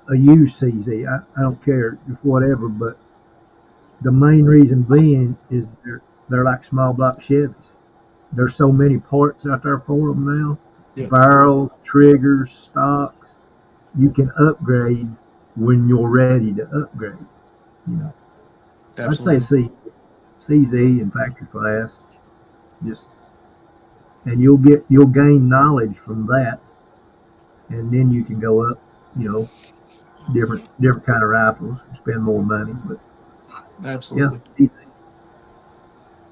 A used CZ, I don't care, just whatever. But the main reason being is they're like small block Chevys. There's so many parts out there for them now. Yep. Barrels, triggers, stocks. You can upgrade when you're ready to upgrade. You know, Absolutely. I'd say CZ and factory class. Just and you'll gain knowledge from that, and then you can go up. You know, different kind of rifles, spend more money, but yeah, Absolutely.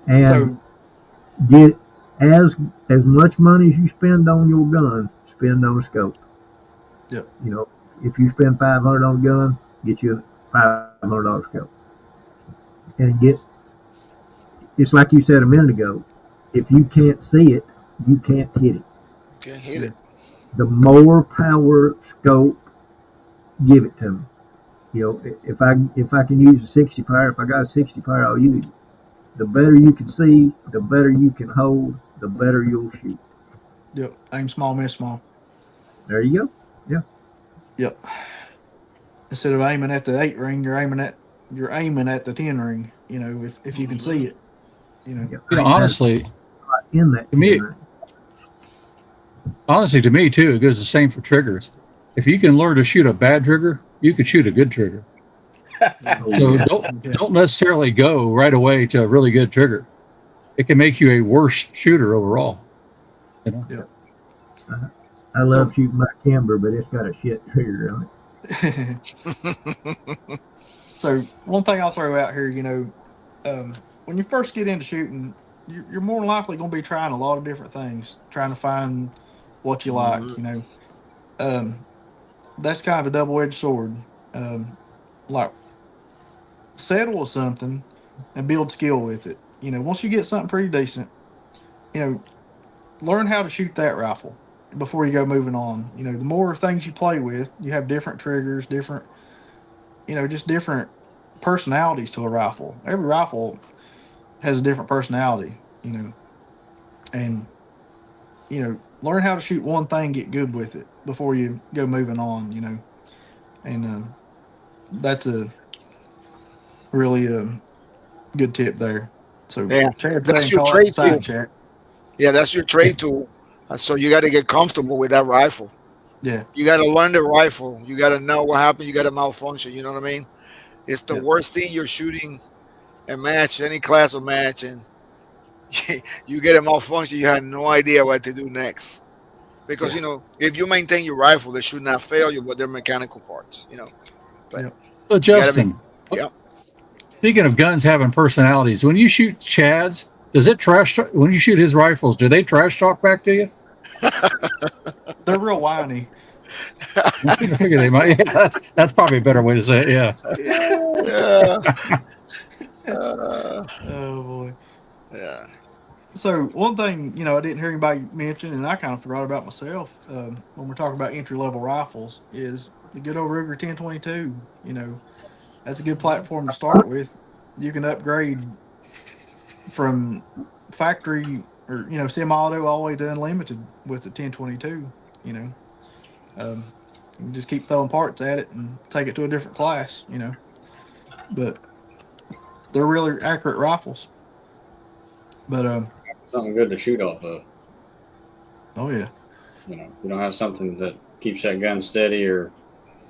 and So, get as much money as you spend on your gun, spend on a scope. yep. You know, if you spend $500 on a gun, get you a $500 scope, and get. It's like you said a minute ago. If you can't see it, you can't hit it. Can't hit Yeah. it. The more power scope, give it to me. You know, if I can use a 60 power, if I got a 60 power, I'll use it. The better you can see, the better you can hold, the better you'll shoot. Yep. Aim small, miss small. There you go. Yeah. Yep. Instead of aiming at the 8 ring, you're aiming at the 10 ring. If you can Hmm. see it. You know. Yeah. You know, I ain't had honestly, a in that to 10 me, ring. to me too, it goes the same for triggers. If you can learn to shoot a bad trigger, you could shoot a good trigger. Oh So yeah. don't Yeah. don't necessarily go right away to a really good trigger. It can make you a worse shooter overall. You know. Yep. I love So, shooting my Kimber, but it's got a shit trigger on so one thing I'll throw out here, when you first get into shooting, you're more than likely going to be trying a lot of different things, trying to find what you like. Hmm. Um, that's kind of a double-edged sword. Like settle with something and build skill with it. Once you get something pretty decent, you know, learn how to shoot that rifle before you go moving on. The more things you play with, you have different triggers, different, just different personalities to a rifle. Every rifle has a different personality, and learn how to shoot one thing, get good with it before you go moving on. And that's a really good tip there. So Yeah, Chad's that's saying your call out the trade tool. side chat. Yeah, that's your trade tool. So you got to get comfortable with that rifle. Yeah, You got to learn the rifle. You got to know what happened. You got to malfunction. You know what I mean? It's the yeah, worst thing you're shooting a match, any class of match, and you get a malfunction. You have no idea what to do next. Because yeah, if you maintain your rifle, they should not fail you, but they're mechanical parts. But yeah. So you got to be. Justin, Yeah. speaking of guns having personalities, when you shoot Chad's, does it trash talk? When you shoot his rifles, do they trash talk back to you? They're real whiny. I figure they might. Yeah, that's probably a better way to say it. Yeah. Yeah. Uh, Oh boy. yeah. So one thing I didn't hear anybody mention, and I kind of forgot about myself when we're talking about entry level rifles, is the good old Ruger 1022. That's a good Mhm. platform to start with. You can upgrade from factory or semi-auto all the way to unlimited with the 1022. You know, you can just keep throwing parts at it and take it to a different class. But they're really accurate rifles. But Something good to shoot off of. oh yeah, You don't have something that keeps that gun steady or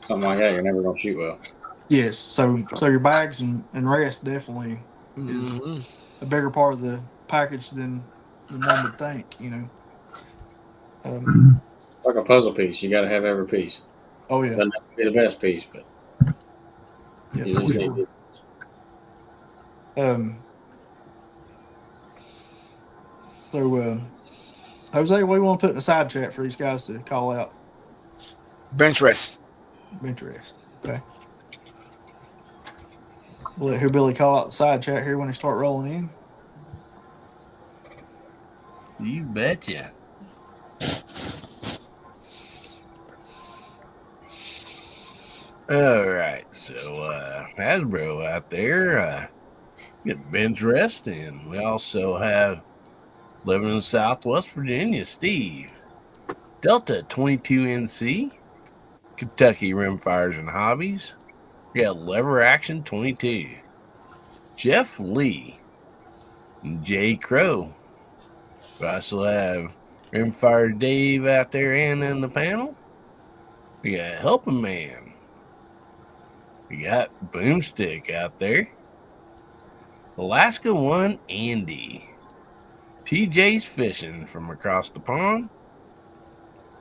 something like that, you're never gonna shoot well. yes. So your bags and rest definitely is Hmm. a bigger part of the package than one would think. Um, it. It's like a puzzle piece. You got to have every piece. oh yeah, Doesn't have to be the best piece, but yeah, you for just need sure. to. Um, so Jose, what do you want to put in the side chat for these guys to call out? Benchrest. Benchrest. Okay. We'll let Billy call out the side chat here when they start rolling in. You betcha. All right, so Hasbro out there, get Benchrest, and we also have living in Southwest Virginia, Steve, Delta 22NC, Kentucky Rimfires and Hobbies. We got Lever Action 22, Jeff Lee, and Jay Crow. We also have Rimfire Dave out there and in the panel. We got Helping Man. We got Boomstick out there. Alaska One Andy. TJ's Fishing from across the pond.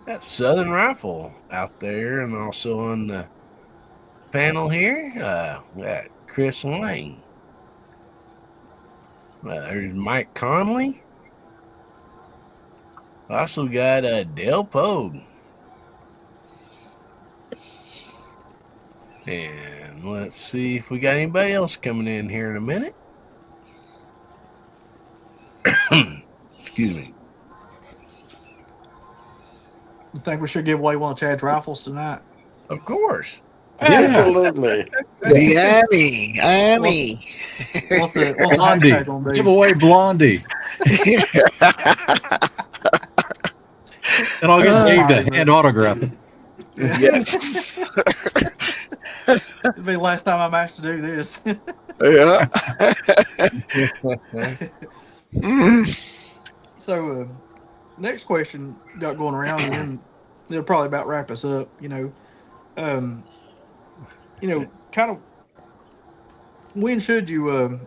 Got Southern Rifle out there and also on the panel here. We got Chris Lang. There's Mike Conley. Also got Dale Pogue. And let's see if we got anybody else coming in here in a minute. Excuse me. You think we should give away one of Chad's rifles tonight? Of course. Absolutely. The Annie. What's the Blondie. hashtag gonna be? Give away Blondie. And I'll get Dave to hand autograph it. Yes. It'll be the last time I'm asked to do this. Yeah. So, next question got going around, and then they'll probably about wrap us up. Kind of when should you,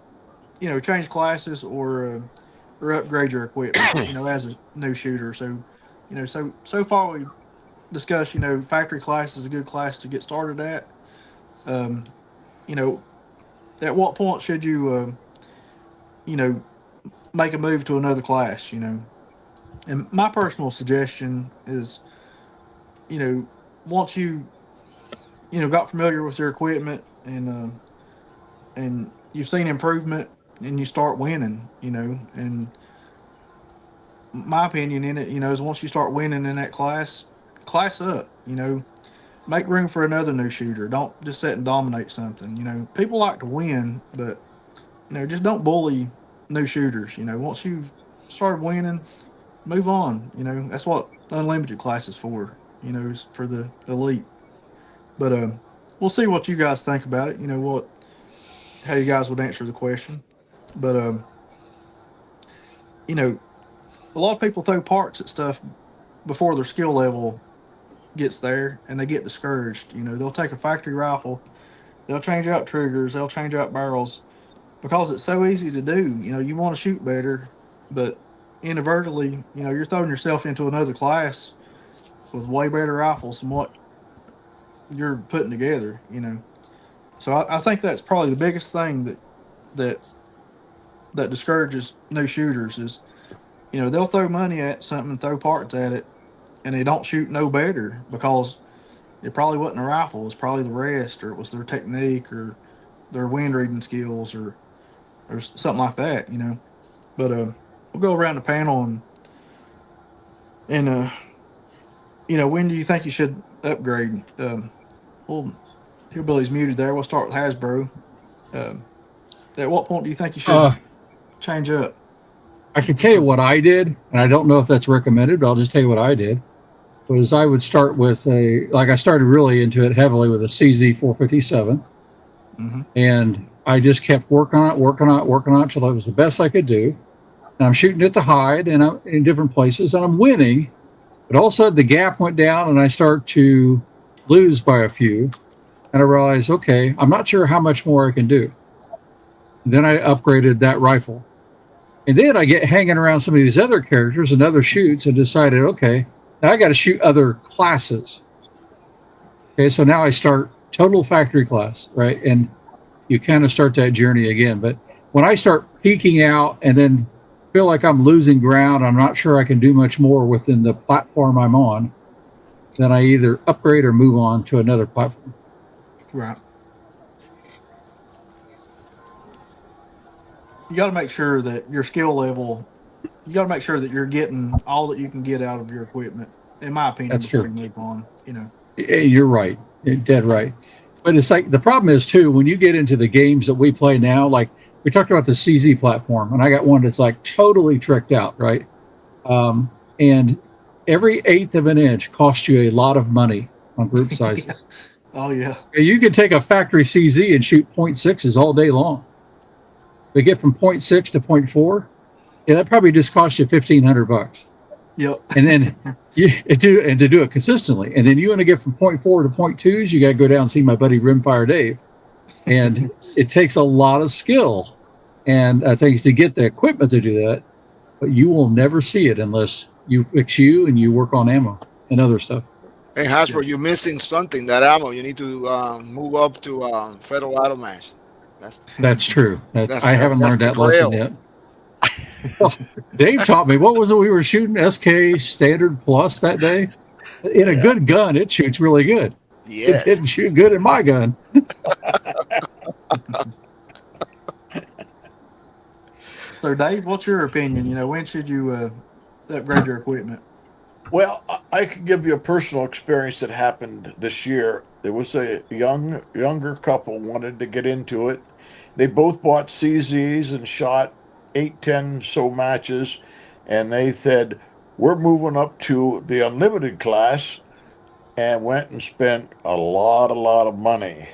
change classes or upgrade your equipment, as a new shooter. So, so far we discussed, factory class is a good class to get started at. At what point should you, make a move to another class, And my personal suggestion is, once you, got familiar with your equipment and you've seen improvement and you start winning, and my opinion in it, is once you start winning in that class up, make room for another new shooter. Don't just sit and dominate something. People like to win, but, just don't bully new shooters. Once you've started winning, move on. That's what unlimited class is for, is for the elite. But we'll see what you guys think about it. How you guys would answer the question. But a lot of people throw parts at stuff before their skill level gets there, and they get discouraged. They'll take a factory rifle, they'll change out triggers, they'll change out barrels because it's so easy to do. You want to shoot better, but inadvertently, you're throwing yourself into another class with way better rifles than what you're putting together. So I think that's probably the biggest thing that discourages new shooters is, they'll throw money at something and throw parts at it, and they don't shoot no better because it probably wasn't a rifle. It was probably the rest, or it was their technique, or their wind reading skills, or something like that. But we'll go around the panel and when do you think you should upgrade? Well, Hillbilly's muted there. We'll start with Hasbro. At what point do you think you should change up? I can tell you what I did, and I don't know if that's recommended, but I'll just tell you what I did. Was I would start with I started really into it heavily with a CZ 457. Mm-hmm. And I just kept working on it till it was the best I could do. And I'm shooting at the hide and I'm in different places and I'm winning. But all of a sudden the gap went down and I start to lose by a few. And I realized, okay, I'm not sure how much more I can do. And then I upgraded that rifle. And then I get hanging around some of these other characters and other shoots and decided, okay, now I got to shoot other classes. Okay, so now I start total factory class, right? And you kind of start that journey again. But when I start peaking out and then feel like I'm losing ground, I'm not sure I can do much more within the platform I'm on, then I either upgrade or move on to another platform. Right. You got to make sure that your skill level, you got to make sure that you're getting all that you can get out of your equipment, in my opinion. That's true. You move on, You're right. You're dead right. But it's like the problem is too when you get into the games that we play now. Like we talked about the CZ platform, and I got one that's like totally tricked out, right? And every eighth of an inch costs you a lot of money on group sizes. Oh yeah. You could take a factory CZ and shoot 0.6s all day long. They get from 0.6 to 0.4. Yeah, that probably just cost you $1,500. Yep. And then to do it consistently. And then you want to get from 0.4 to 0.2s, you got to go down and see my buddy Rimfire Dave. And it takes a lot of skill and things to get the equipment to do that. But you will never see it unless you fix you and you work on ammo and other stuff. Hey, Hasbro, you're missing something. That ammo, you need to move up to Federal Automatch. That's true. I haven't that's learned the that lesson grail. yet. Dave taught me. What was it we were shooting? SK Standard Plus that day. In a good gun, it shoots really good. Yes. It didn't shoot good in my gun. So, Dave, what's your opinion? When should you upgrade your equipment? Well, I can give you a personal experience that happened this year. There was a younger couple wanted to get into it. They both bought CZs and shot 8, 10 so matches, and they said, "We're moving up to the unlimited class," and went and spent a lot of money.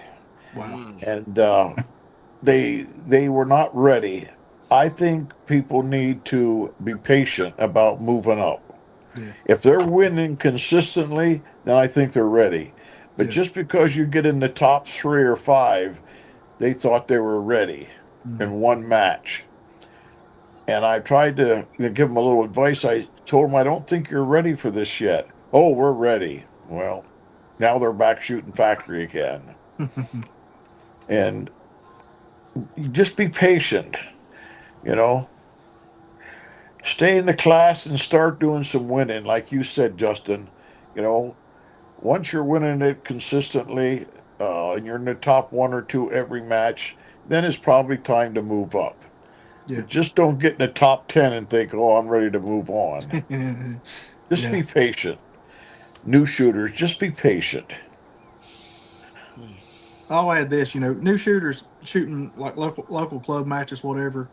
Wow. And they were not ready. I think people need to be patient about moving up. Yeah. If they're winning consistently, then I think they're ready. But Yeah. just because you get in the top 3 or 5, they thought they were ready in one match. And I tried to give them a little advice. I told them, I don't think you're ready for this yet. Oh, we're ready. Well, now they're back shooting factory again. And you just be patient, you know. Stay in the class and start doing some winning. Like you said, Justin, you know, once you're winning it consistently and you're in the top 1 or 2 every match, then it's probably time to move up. Yeah. But just don't get in the top 10 and think, oh, I'm ready to move on. Just Yeah. be patient. New shooters, just be patient. I'll add this, new shooters shooting like local club matches, whatever.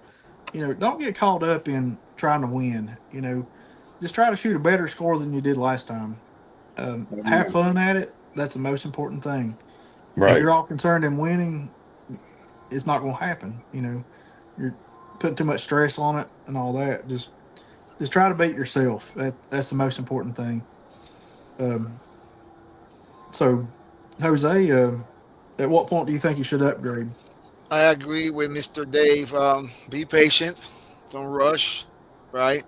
Don't get caught up in trying to win. Just try to shoot a better score than you did last time. Have fun at it. That's the most important thing. If Right. you're all concerned in winning, it's not going to happen. You're putting too much stress on it and all that. Just try to beat yourself. That's the most important thing. So, Jose, at what point do you think you should upgrade? I agree with Mr. Dave. Be patient. Don't rush, right?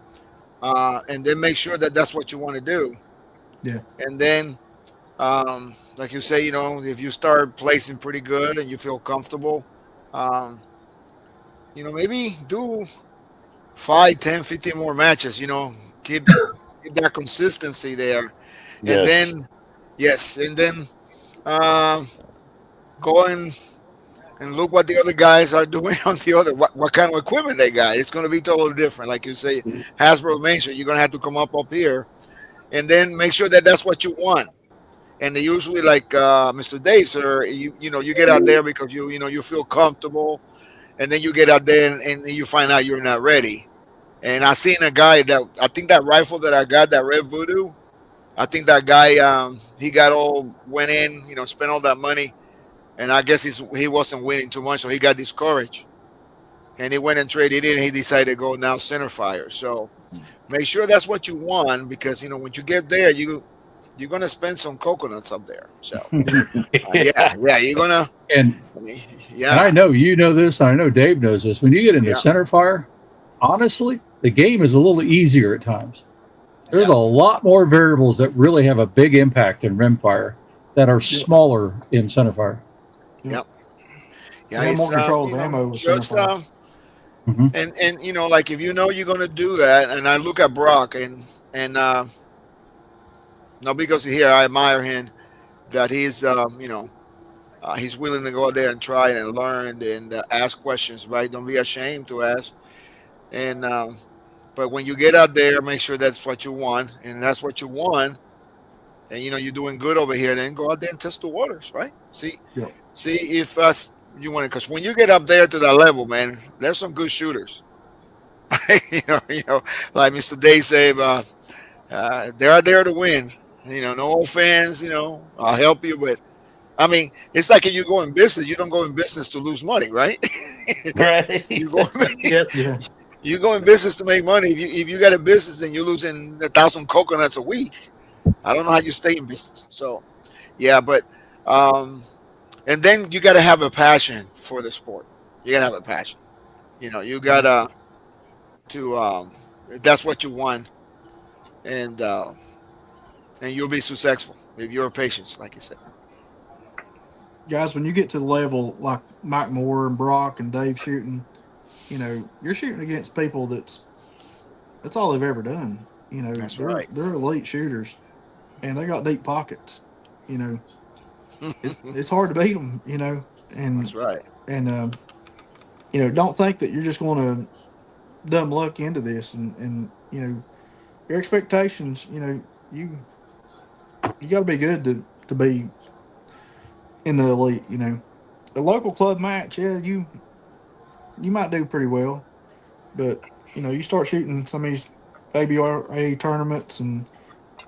And then make sure that that's what you want to do. Yeah. And then, like you say, if you start placing pretty good and you feel comfortable, maybe do 5, 10, 15 more matches. Keep that consistency there, and Yes. then yes, and then go and look what the other guys are doing on the other what kind of equipment they got. It's going to be totally different. Like you say, Hasbro mentioned, you're going to have to come up here, and then make sure that that's what you want. And they usually, like Mr. Dave, sir, you get out there because you feel comfortable, and then you get out there and you find out you're not ready. And I seen a guy that I think that rifle that I got, that Red Voodoo, I think that guy he went in, spent all that money, and I guess he wasn't winning too much, so he got discouraged, and he went and traded in. He decided to go now center fire. So make sure that's what you want, because when you get there, you're gonna spend some coconuts up there. So yeah, you're gonna And yeah. And I know you know this, and I know Dave knows this. When you get into Yeah. center fire, honestly, the game is a little easier at times. There's a lot more variables that really have a big impact in rimfire that are smaller in center fire. Yeah, You have more control of ammo with just center Mhm. and like if you're gonna do that, and I look at Brock and not because here I admire him, that he's he's willing to go out there and try and learn and ask questions, right? Don't be ashamed to ask. And but when you get out there, make sure that's what you want, and that's what you want. and you're doing good over here, then go out there and test the waters, right? See, Yep. see if you want to, because when you get up there to that level, man, there's some good shooters. Like Mr. Day said, they are there to win. No offense. I'll help you, but I mean, it's like if you go in business, you don't go in business to lose money, right? Right. you go Yep. Yeah. you go in business to make money. If you got a business and you're losing 1,000 coconuts a week, I don't know how you stay in business. So yeah, but and then you got to have a passion for the sport. You got to have a passion. You gotta to that's what you want, and you'll be successful if you're patient, like you said. Guys, when you get to the level like Mike Moore and Brock and Dave shooting, you're shooting against people that's all they've ever done. That's they're right. they're elite shooters, and they got deep pockets. It's hard to beat them. That's And right. and don't think that you're just going to dumb luck into this, and your expectations. You got to be good to be in the elite. A local club match, yeah, you might do pretty well, but you start shooting some of these ABRA tournaments and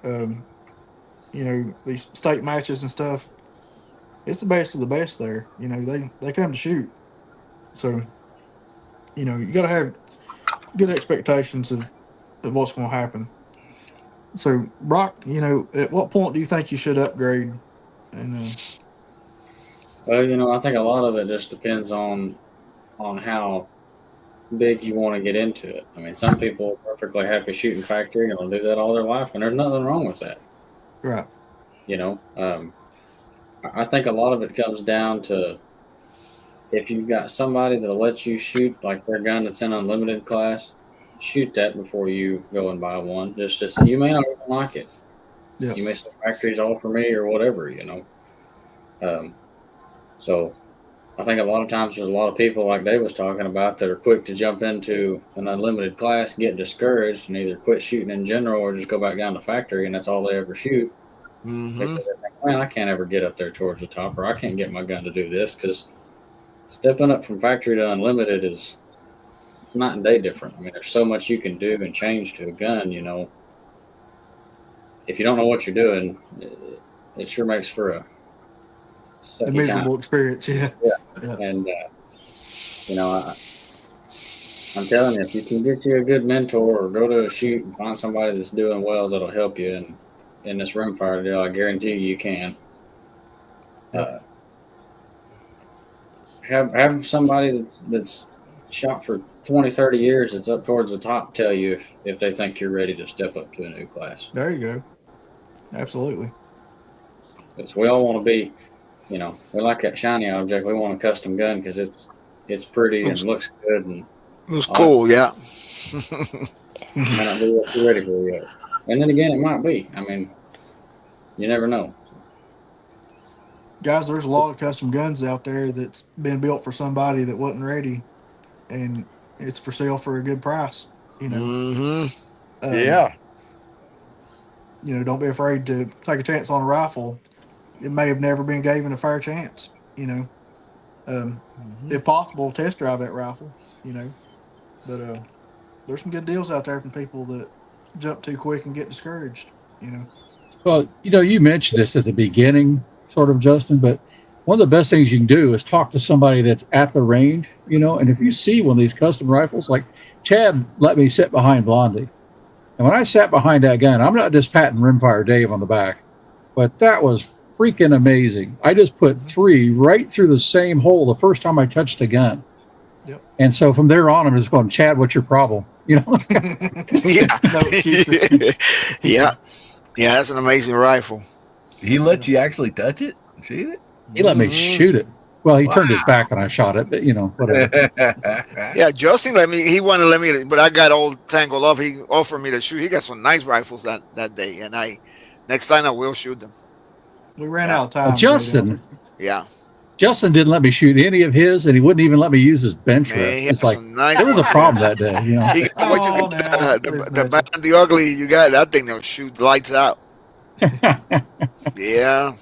um, these state matches and stuff. It's the best of the best there. They come to shoot, so you got to have good expectations of what's going to happen. So Brock, at what point do you think you should upgrade? And Well, I think a lot of it just depends on how big you want to get into it. I mean, some people are perfectly happy shooting factory and they'll do that all their life, and there's nothing wrong with that. right, I think a lot of it comes down to if you've got somebody that'll let you shoot like their gun that's in unlimited class, shoot that before you go and buy one. Just you may not even like it. yeah, You may say factory's all for me or whatever. So I think a lot of times there's a lot of people like Dave was talking about that are quick to jump into an unlimited class, get discouraged, and either quit shooting in general or just go back down to factory, and that's all they ever shoot. Mm-hmm. Because they think, man, I can't ever get up there towards the top, or I can't get my gun to do this, because stepping up from factory to unlimited it's night and day different. I mean, there's so much you can do and change to a gun. If you don't know what you're doing, it sure makes for a a miserable experience. Yeah, yeah. And I'm telling you, if you can get you a good mentor or go to a shoot and find somebody that's doing well, that'll help you in this rimfire deal, I guarantee you can. Have somebody that's shot for 20, 30 years that's up towards the top tell you if they think you're ready to step up to a new class. there you go. Absolutely. Because we all want to be, we like that shiny object. We want a custom gun because it's pretty and looks good and It was cool, yeah. might not be what you're ready for yet. And then again, it might be. I mean, you never know. Guys, there's a lot of custom guns out there that's been built for somebody that wasn't ready, and it's for sale for a good price. Mm-hmm. Yeah. Don't be afraid to take a chance on a rifle. It may have never been given a fair chance. If possible, test drive that rifle. But there's some good deals out there from people that jump too quick and get discouraged. Well, you mentioned this at the beginning, sort of, Justin, but one of the best things you can do is talk to somebody that's at the range, and if you see one of these custom rifles, like Chad let me sit behind Blondie. And when I sat behind that gun, I'm not just patting Rimfire Dave on the back, but that was freaking amazing. I just put 3 right through the same hole the first time I touched the gun. Yep. And so from there on, I'm just going, Chad, what's your problem? Yeah. No excuses. Yeah. Yeah, that's an amazing rifle. He let you actually touch it, shoot it. He let me shoot it. Well, he turned his back and I shot it, but whatever. Yeah, Justin he wanted to let me, but I got all tangled up. He offered me to shoot. He got some nice rifles that day, and next time I will shoot them. We ran out of time. Justin didn't let me shoot any of his, and he wouldn't even let me use his Benchrest. It's like there was a problem that day. The ugly you got that thing that'll shoot lights out. Yeah,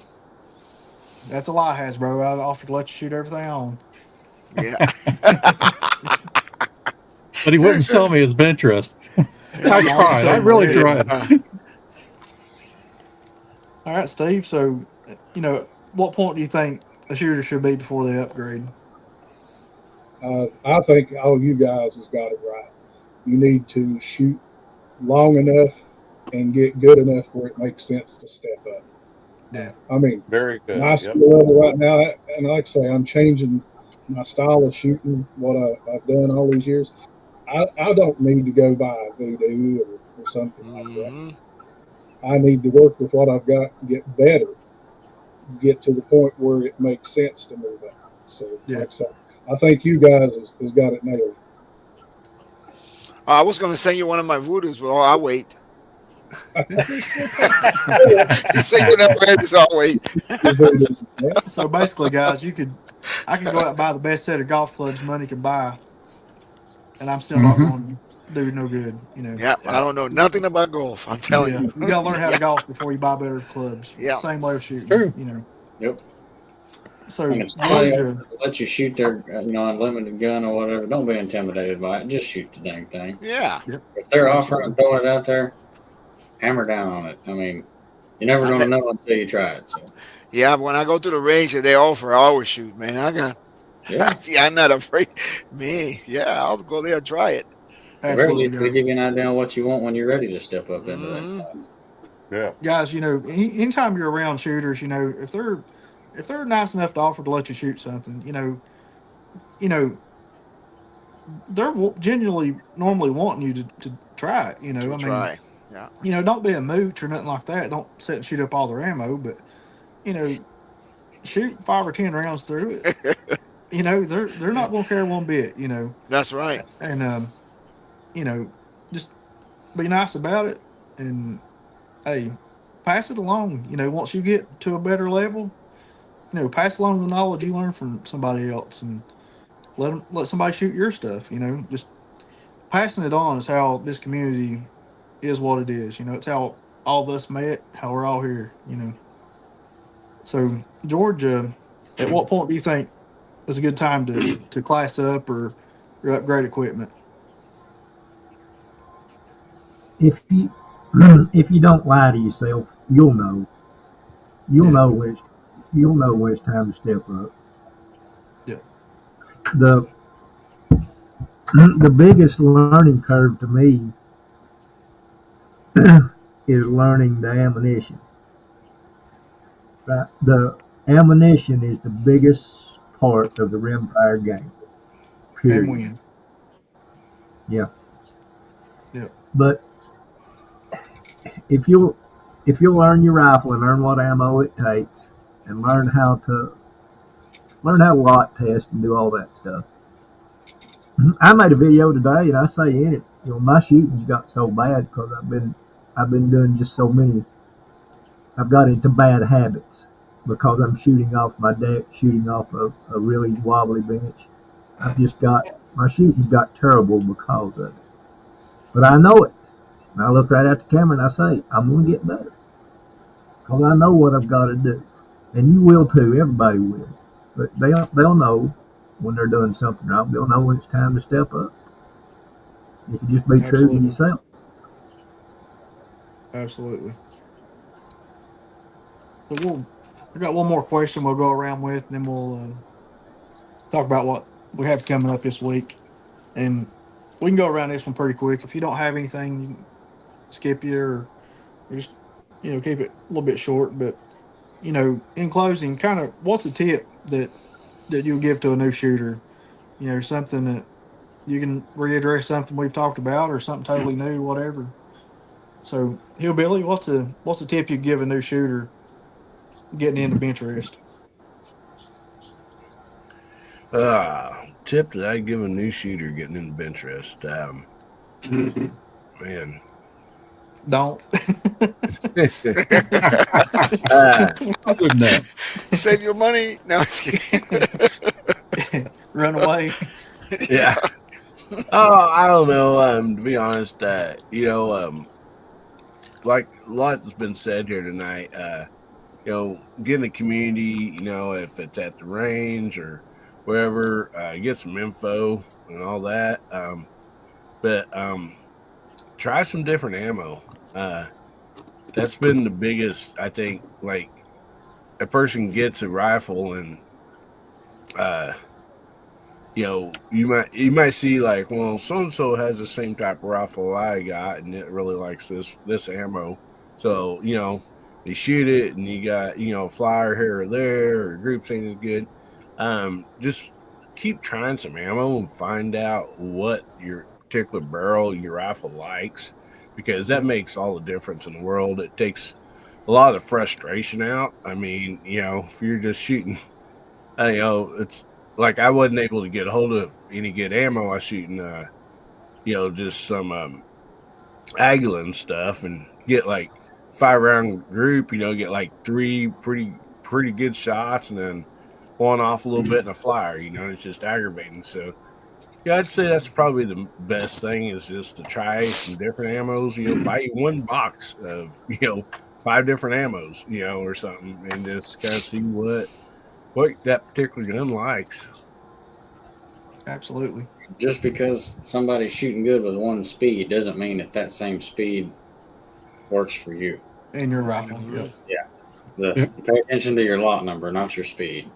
That's a lie, Hasbro. I offered to let you shoot everything on. yeah. But he wouldn't sell me his Benchrest. Yeah, I I'm already tried. I selling really already. tried. All right, Steve. So, what point do you think a shooter should be before they upgrade? I think all you guys has got it right. You need to shoot long enough and get good enough where it makes sense to step up. Yeah. I mean, Very good. my Yep. skill level right now, and like I say, I'm changing my style of shooting. What I've done all these years, I don't need to go buy a voodoo or something like that. Hmm. I need to work with what I've got, get better, get to the point where it makes sense to move up. So, Yeah. like I say, I think you guys has got it nailed. I was going to send you one of my voodoos, but I'll wait. You say you never ready, so I'll wait. Yeah. So basically, guys, I could go out and buy the best set of golf clubs money can buy, and I'm still not Mhm. going to do no good. Yeah, I don't know nothing about golf. I'm telling Yeah, you. you got to learn how Yeah, to golf before you buy better clubs. yeah. Same way of It's shooting. true. Yep. So And if somebody Georgia, lets you shoot their unlimited gun or whatever, don't be intimidated by it. Just shoot the dang thing. Yeah. If they're offering Absolutely. and throwing it out there, hammer down on it. I mean, you're never I going ne- to know until you try it. So yeah, when I go to the range and they offer, I always shoot, man. yeah, See, I'm not afraid. Me, yeah, I'll go there and try it. at the very absolutely, least, it'll guys. give you an idea on what you want when you're ready to step up into that Hmm. class. Yeah. Guys, anytime you're around shooters, if they're nice enough to offer to let you shoot something, you know, they're genuinely normally wanting you to try it. To I mean, try. Yeah. don't be a mooch or nothing like that. Don't sit and shoot up all their ammo, but you know, shoot 5 or 10 rounds through it. They're not going to care one bit. That's right. And you know, just be nice about it, and hey, pass it along. Once you get to a better level, pass along the knowledge you learned from somebody else, and let somebody shoot your stuff. Just passing it on is how this community is what it is. It's how all of us met, how we're all here. So Georgia, at what point do you think is a good time to class up or upgrade equipment? If you if you don't lie to yourself, you'll know. You'll Yeah, know when it's time to step up. yeah, The the biggest learning curve to me is learning the ammunition. Right? The ammunition is the biggest part of the rimfire game. and Period. win. Yeah. Yeah, But if you if you'll learn your rifle and learn what ammo it takes and learn how to lot test and do all that stuff. I made a video today and I say in it, my shooting's got so bad because I've been doing just so many. I've got into bad habits because I'm shooting off my deck, shooting off a really wobbly bench. My shooting's got terrible because of it. But I know it. And I look right at the camera and I say, I'm going to get better because I know what I've got to do. And you will too. Everybody will. But they'll know when they're doing something wrong. They'll know when it's time to step up. If you just be true to absolutely, yourself. absolutely. So we got one more question we'll go around with, and then we'll talk about what we have coming up this week. And we can go around this one pretty quick. If you don't have anything, you can skip you or just keep it a little bit short. But in closing, kind of what's a tip that you'll give to a new shooter? Something that you can readdress something we've talked about or something totally new, whatever. So, Hillbilly, what's a tip you give a new shooter getting into Benchrest? Tip that I give a new shooter getting into Benchrest. Man. Don't. Other than that, Save your money. No, I'm just kidding. Run away. Yeah. Oh, I don't know. To be honest, like a lot has been said here tonight. Get in the community. If it's at the range or wherever, get some info and all that. But try some different ammo. That's been the biggest, I think. Like a person gets a rifle and uh you might see like, well, so and so has the same type of rifle I got, and it really likes this ammo. So they shoot it, and you got a flyer here or there, or group saying it's good. Just keep trying some ammo and find out what your particular barrel your rifle likes, because that makes all the difference in the world. It takes a lot of the frustration out. I mean, if you're just shooting, it's like I wasn't able to get a hold of any good ammo. I was shooting, just some Aguilin stuff, and get like 5-round group. Get like 3 pretty good shots, and then one off a little bit in a flyer. It's just aggravating. So yeah, I'd say that's probably the best thing, is just to try some different ammos. Buy you one box of 5 different ammos, or something, and just kind of see what that particular gun likes. Absolutely. Just because somebody's shooting good with one speed doesn't mean that same speed works for you. In your rifle. Mhm. Yep. Pay attention to your lot number, not your speed.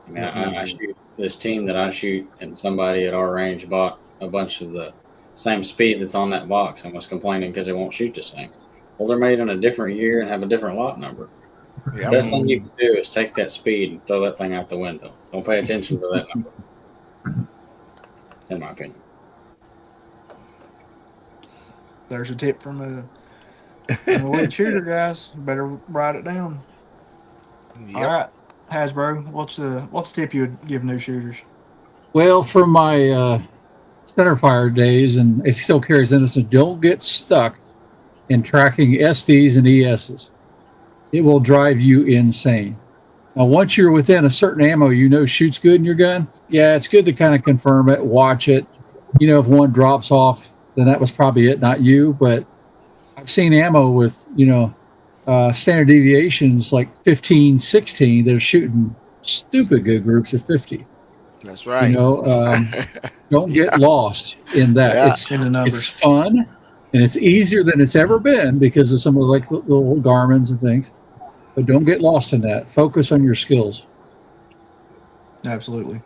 I mean, I shoot this team that I shoot, and somebody at our range bought a bunch of the same speed that's on that box and was complaining because they won't shoot the same. Well, they're made in a different year and have a different lot number. Yep. Best thing you can do is take that speed and throw that thing out the window. Don't pay attention to that number. In my opinion. There's a tip from an elite shooter, guys. You better write it down. Yep. All right, Hasbro, what's the tip you would give new shooters? Well, from my centerfire days, and it still carries innocence, don't get stuck in tracking SDs and ESs. It will drive you insane. Now, once you're within a certain ammo shoots good in your gun, yeah, it's good to kind of confirm it, watch it. If one drops off, then that was probably it, not you. But I've seen ammo with, standard deviations like 15, 16 that are shooting stupid good groups of 50. That's right. Don't get lost in that. Yeah. In the numbers. It's fun, and it's easier than it's ever been because of some of the little Garmins and things. But don't get lost in that. Focus on your skills. Absolutely.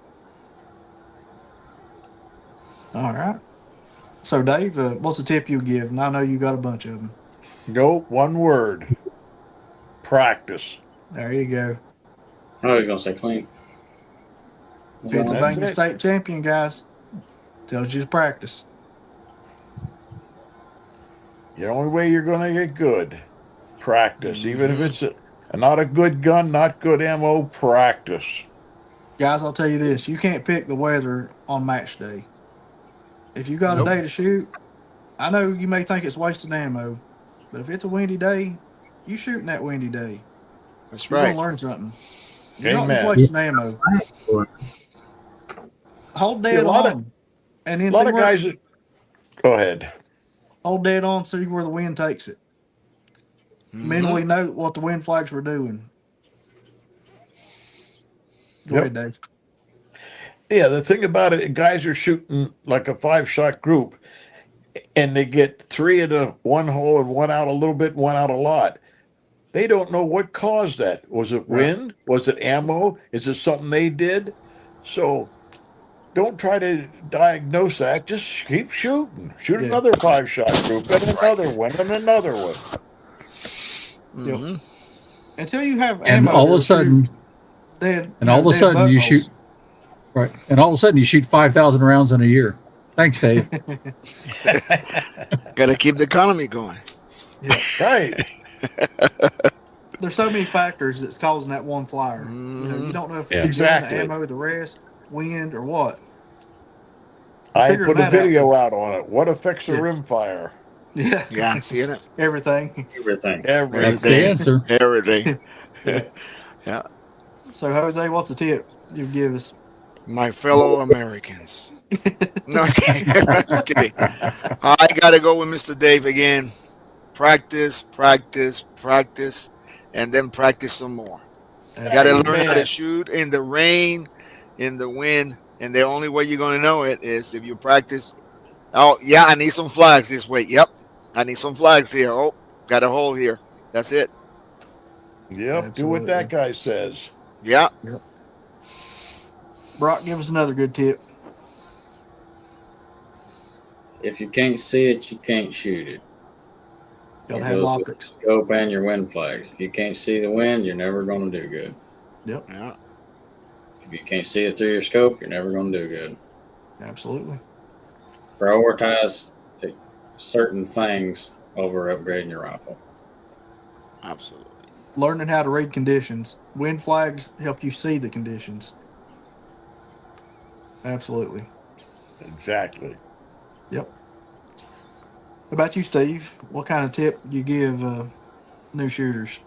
All right. So, Dave, what's the tip you give? And I know you got a bunch of them. Go, one word. Practice. There you go. I was going to say clean. Pennsylvania That's it. state champion, guys. Tells you to practice. The only way you're going to get good, practice. Even if it's not a good gun, not good ammo, practice. Guys, I'll tell you this. You can't pick the weather on match day. If you got Nope. a day to shoot, I know you may think it's wasting ammo, but if it's a windy day, you shooting that windy day. That's You're right. going to learn something. You're not Amen. just wasting ammo. Hold See, a dead lot of- on. And then A lot see of where- guys that, go ahead. hold dead on, see where the wind takes it. Mhm. Mentally note what the wind flags were doing. Go Yep. ahead, Dave. Yeah, the thing about it, guys are shooting like a 5-shot group, and they get 3 into one hole and one out a little bit, one out a lot. They don't know what caused that. Was it wind? Was it ammo? Is it something they did? So don't try to diagnose that. Just keep shooting. Shoot Yeah. another 5-shot group, and another one, and another one. Mhm. Until you have And ammo all of to a sudden, shoot dead, and all of a dead sudden you buttholes. shoot right. And all of a sudden you shoot 5,000 rounds in a year. Thanks, Dave. Got to keep the economy going. Right. There's so many factors that's causing that one flyer. Mhm. You don't know if Yeah. it's Exactly. the ammo, the rest, wind, or what. I Figure put a that out, video so- out on it. What affects a Yeah. rimfire? Yeah, Yeah, seeing it. everything. Everything. Everything. That's the answer. Everything. So, Jose, what's the tip you give us? My fellow Americans. No, I'm just kidding. I got to go with Mr. Dave again. practice, practice, practice, and then practice some more. You got to learn how to Amen. shoot in the rain, in the wind, and the only way you're going to know it is if you practice. Oh, yeah, I need some flags this way. Yep, I need some flags here. Oh, got a hole here. That's it. Yep. Do what that Absolutely. guy says. Yeah, Yep. Brock, give us another good tip. If you can't see it, you can't shoot it. Got to It have goes with your optics. scope and your wind flags. If you can't see the wind, you're never going to do good. Yep. yeah, If you can't see it through your scope, you're never going to do good. Absolutely. Prioritize certain things over upgrading your rifle. absolutely. Learning how to read conditions. Wind flags help you see the conditions. Absolutely. Exactly. Yep. How about you, Steve? What kind of tip do you give new shooters?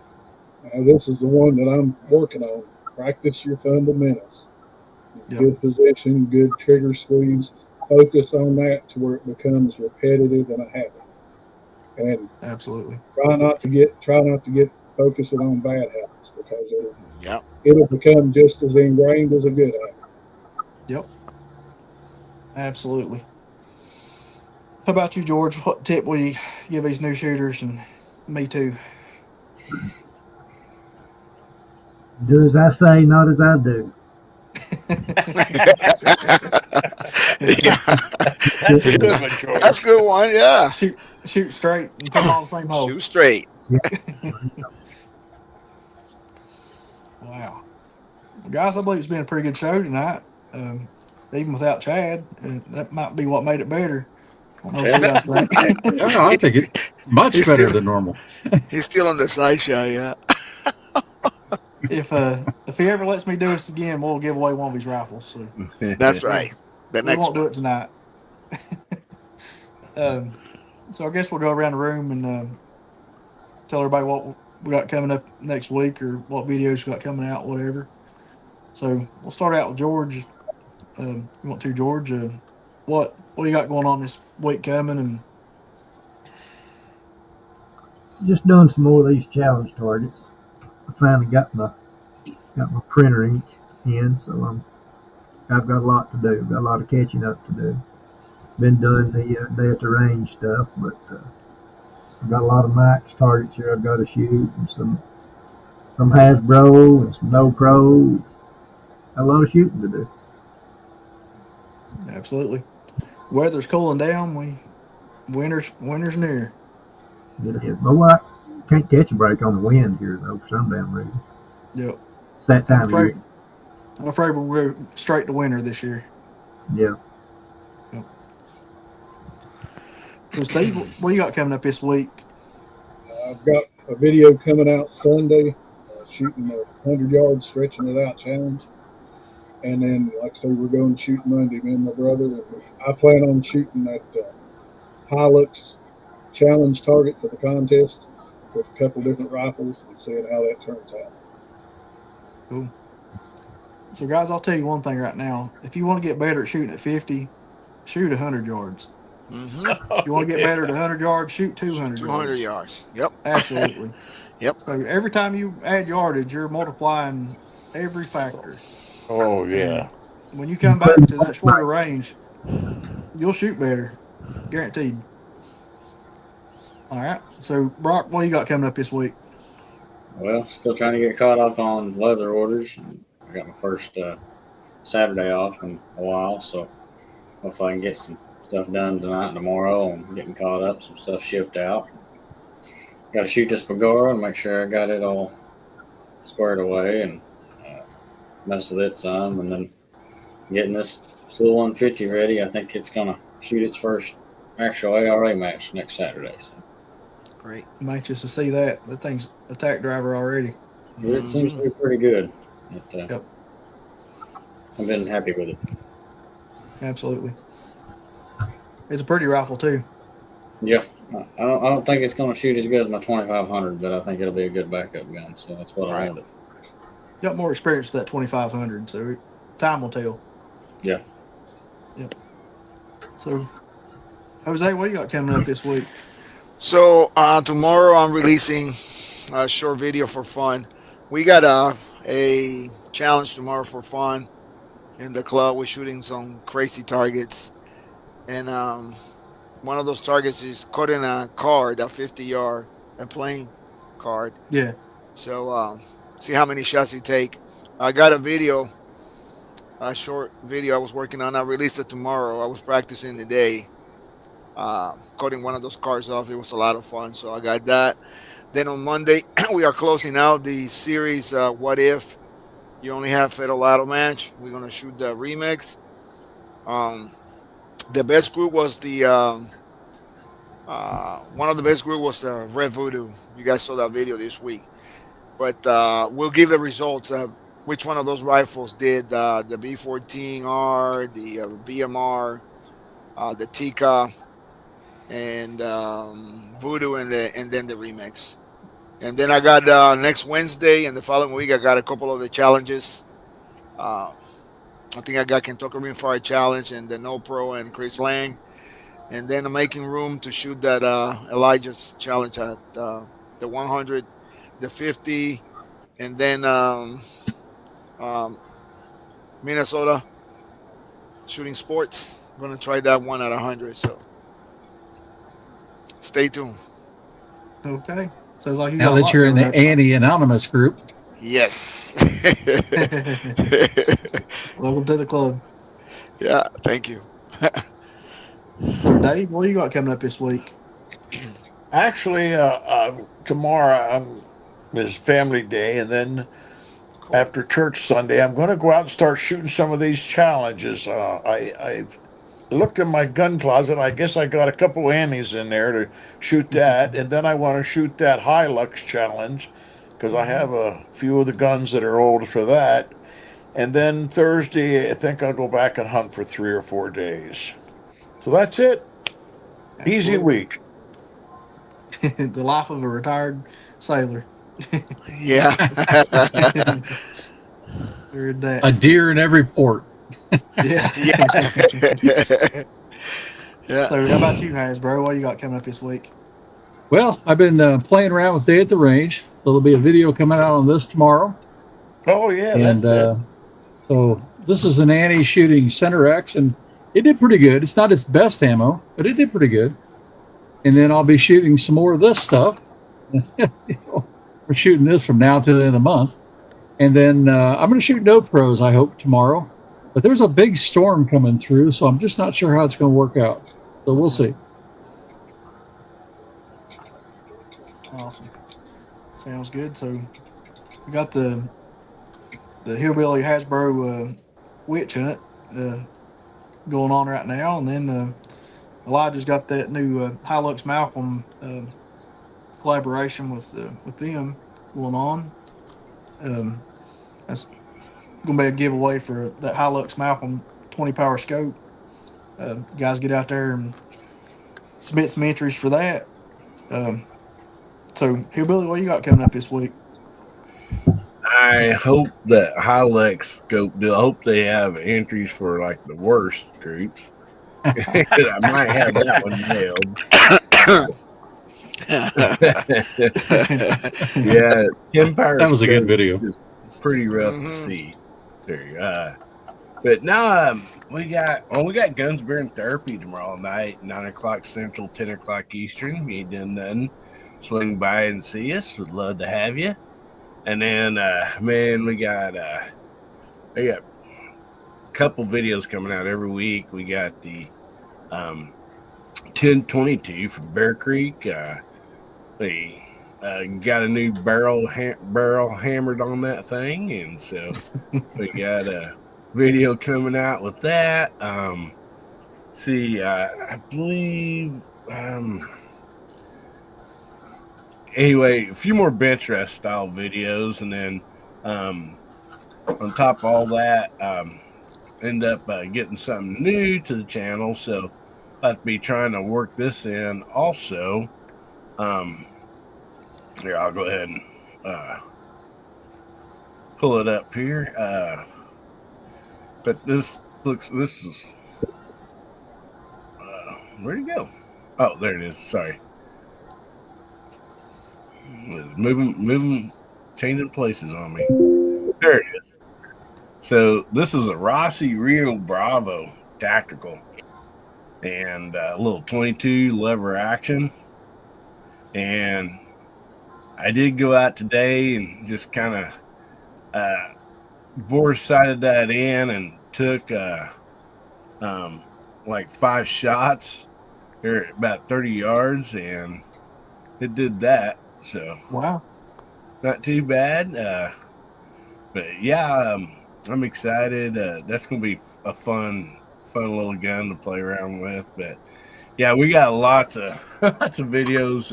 This is the one that I'm working on. Practice your fundamentals. Yep. Good position, good trigger squeeze. Focus on that to where it becomes repetitive and a habit. And Absolutely. try not to get focusing on bad habits because Yep. it'll become just as ingrained as a good habit. Yep. Absolutely. How about you, George? What tip would you give these new shooters, and me too? Do as I say, not as I do. Yeah, That's a good one, George. that's a good one. Yeah, shoot straight and put them all in the same hole. shoot straight. Wow. Well, guys, I believe it's been a pretty good show tonight. Even without Chad, that might be what made it better. I don't know what you guys think. Yeah, I think it much He's better still- than normal. He's still on the side show. Yeah. If he ever lets me do this again, we'll give away one of his rifles. So That's right. The we next won't do one. it tonight. So I guess we'll go around the room and tell everybody what we got coming up next week or what videos we got coming out, whatever. So we'll start out with George. You want to, George? What you got going on this week coming? And Just doing some more of these challenge targets. I finally got my printer ink in, so I've got a lot to do. Got a lot of catching up to do. Been doing the day at the range stuff, but I've got a lot of max targets here I've got to shoot, and some Hasbro and some No Pro. A lot of shooting to do. absolutely, weather's cooling down. Winter's near. But what? Can't catch a break on the wind here though for some damn reason. Yep. It's that time of year. I'm afraid we'll go straight to winter this year. Yeah. So Steve, what you got coming up this week? I've got a video coming out Sunday, shooting a 100-yard stretching it out challenge. And then, like I say, we're going to shoot Monday, me and my brother. And I plan on shooting that Hilux challenge target for the contest with a couple different rifles and seeing how that turns out. Cool. So guys, I'll tell you one thing right now. If you want to get better at shooting at 50, shoot 100 yards. Mm-hmm. If you want to get better at 100 yards, shoot 200 200 yards. yards. Yep. Absolutely. Yep. So every time you add yardage, you're multiplying every factor. Oh yeah. When you come back to that shorter range, you'll shoot better. Guaranteed. All right. So, Brock, what you got coming up this week? Well, still trying to get caught up on leather orders. I got my first Saturday off in a while, so hopefully I can get some stuff done tonight and tomorrow. I'm getting caught up, some stuff shipped out. Got to shoot this Pagora and make sure I got it all squared away and mess with it some, and then getting this Sewell 150 ready. I think it's gonna shoot its first actual ARA match next Saturday. So. Great. I'm anxious to see that. That thing's a tack driver already. It seems to be pretty good. Yep. I've been happy with it. Absolutely. It's a pretty rifle too. Yeah, I don't think it's going to shoot as good as my 2500, but I think it'll be a good backup gun. So that's what I wanted. You got more experience with that 2500, so time will tell. Yeah. Yep. So, Jose, what you got coming up this week? So tomorrow I'm releasing a short video for fun. We got a challenge tomorrow for fun in the club. We're shooting some crazy targets, and one of those targets is cutting a card, a 50-yard, a playing card. Yeah. So see how many shots you take. I got a video, a short video I was working on. I release it tomorrow. I was practicing today, cutting one of those cards off. It was a lot of fun. So I got that. Then on Monday, we are closing out the series. What if you only have Fatal Lotto match? We're gonna shoot the remix. Um, the best group was the one of the best group was the Red Voodoo. You guys saw that video this week, but we'll give the results. Which one of those rifles did the B14R, the BMR, the Tika, and Voodoo, and then the remix. And then I got next Wednesday and the following week I got a couple of the challenges. Uh, I think I got Kentucky Rimfire Challenge and the No Pro and Chris Lang. And then I'm making room to shoot that Elijah's challenge at the 100, the 50, and then um, Minnesota shooting sports. I'm gonna try that one at 100. So stay tuned. Okay. Sounds like you Now got a that lot you're in coming the up. Annie Anonymous group, Yes. Welcome to the club. Yeah. Thank you. So, Dave, what you got coming up this week? Actually, tomorrow is family day, and then Cool. after church Sunday, I'm going to go out and start shooting some of these challenges. I've looked in my gun closet. I guess I got a couple Annies in there to shoot that, and then I want to shoot that Hilux challenge because I have a few of the guns that are old for that. And then Thursday, I think I'll go back and hunt for 3 or 4 days. So that's it. Easy Absolutely. week. The life of a retired sailor. Yeah. Heard that. a deer in every port. Yeah. Yeah. Yeah. So, how about you, Hasbro? What you got coming up this week? Well, I've been playing around with Day at the Range. So there'll be a video coming out on this tomorrow. Oh yeah, And that's it. so this is an Annie shooting Center X, and it did pretty good. It's not its best ammo, but it did pretty good. And then I'll be shooting some more of this stuff. We're shooting this from now to the end of the month. And then I'm going to shoot No Pros, I hope, tomorrow. But there's a big storm coming through, so I'm just not sure how it's going to work out. So we'll see. Awesome. Sounds good. So, we got the Hillbilly Hasbro witch hunt going on right now, and then Elijah's got that new Hilux Malcolm collaboration with them going on. That's going to be a giveaway for that Hilux Malcolm 20 power scope. Guys, get out there and submit some entries for that. So, Hillbilly, what you got coming up this week? I hope that Hilux scope. I hope they have entries for like the worst groups. I might have that one nailed. Yeah, 10 power. That was a good video. Is pretty rough to see. There, but now we got Guns Beer and Therapy tomorrow night, 9 o'clock Central, 10 o'clock Eastern. We ain't done nothing. Swing by and see us. Would love to have you. And then, man, we got a couple videos coming out every week. We got the 1022 from Bear Creek. We got a new barrel hammered on that thing, and so we got a video coming out with that. See, I believe. Anyway, a few more Benchrest style videos, and then on top of all that, end up getting something new to the channel. So I'll have to be trying to work this in also. Here, I'll go ahead and pull it up here. But this is where'd it go? Oh, there it is. Sorry. moving, changing places on me. There it is. So this is a Rossi Rio Bravo tactical, and a little 22 lever action. And I did go out today and just kind of bore sighted that in and took like 5 shots. They're about 30 yards, and it did that. So Wow. not too bad. But yeah, I'm excited. That's gonna be a fun little gun to play around with. But yeah, we got lots of videos.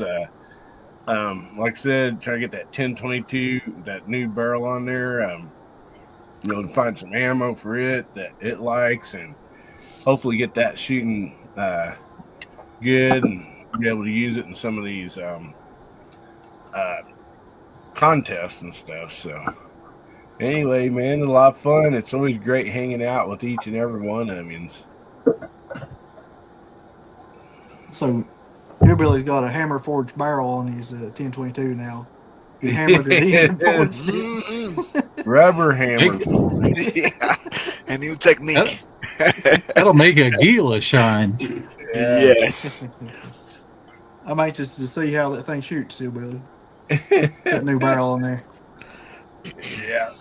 Like I said, try to get that 1022, that new barrel on there. Find some ammo for it that it likes, and hopefully get that shooting good and be able to use it in some of these contests and stuff. So anyway, man, a lot of fun. It's always great hanging out with each and every one of you. So Hillbilly's got a hammer forged barrel on his 1022 now. He hammered it in and forged it. Rubber hammer. Yeah, a new technique. That'll make a Gila shine. Yeah. Yes. I'm anxious to see how that thing shoots, Hillbilly. That new barrel on there. Yeah.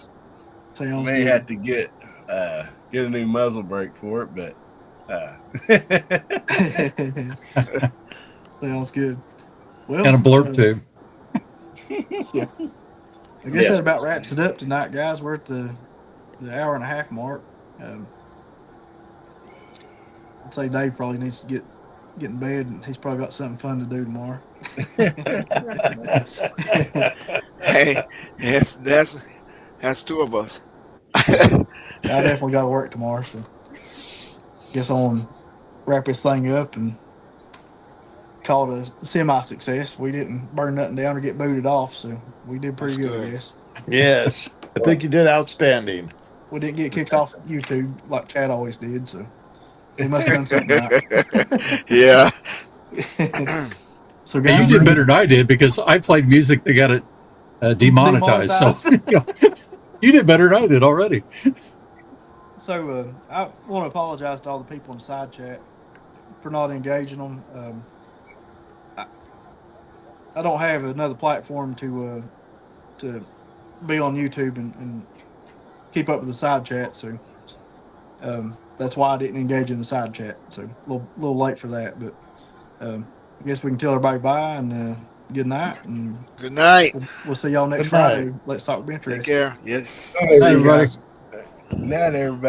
Sounds May good. have to get a new muzzle brake for it, but Sounds good. Well, And a blurb tube. I guess that about wraps it up tonight, guys. We're at the hour and a half mark. I'd say Dave probably needs to get in bed, and he's probably got something fun to do tomorrow. Hey, that's two of us. I definitely got to work tomorrow, so guess I want to wrap this thing up and call it a semi-success. We didn't burn nothing down or get booted off, so we did pretty That's good, good. I guess. Yes, I think you did outstanding. We didn't get kicked off YouTube like Chad always did, so we must have done something right. Yeah. So, Hey, guys, you did better than I did because I played music that got it demonetized. So you did better than I did already. So I want to apologize to all the people in the side chat for not engaging them. I don't have another platform to be on YouTube and keep up with the side chat, so that's why I didn't engage in the side chat. So a little late for that, but I guess we can tell everybody bye and good night, and Good night. we'll see y'all next Good night. Friday. Let's talk Benchrest. Take care. Yes. Hey, See you everybody. guys. not everybody.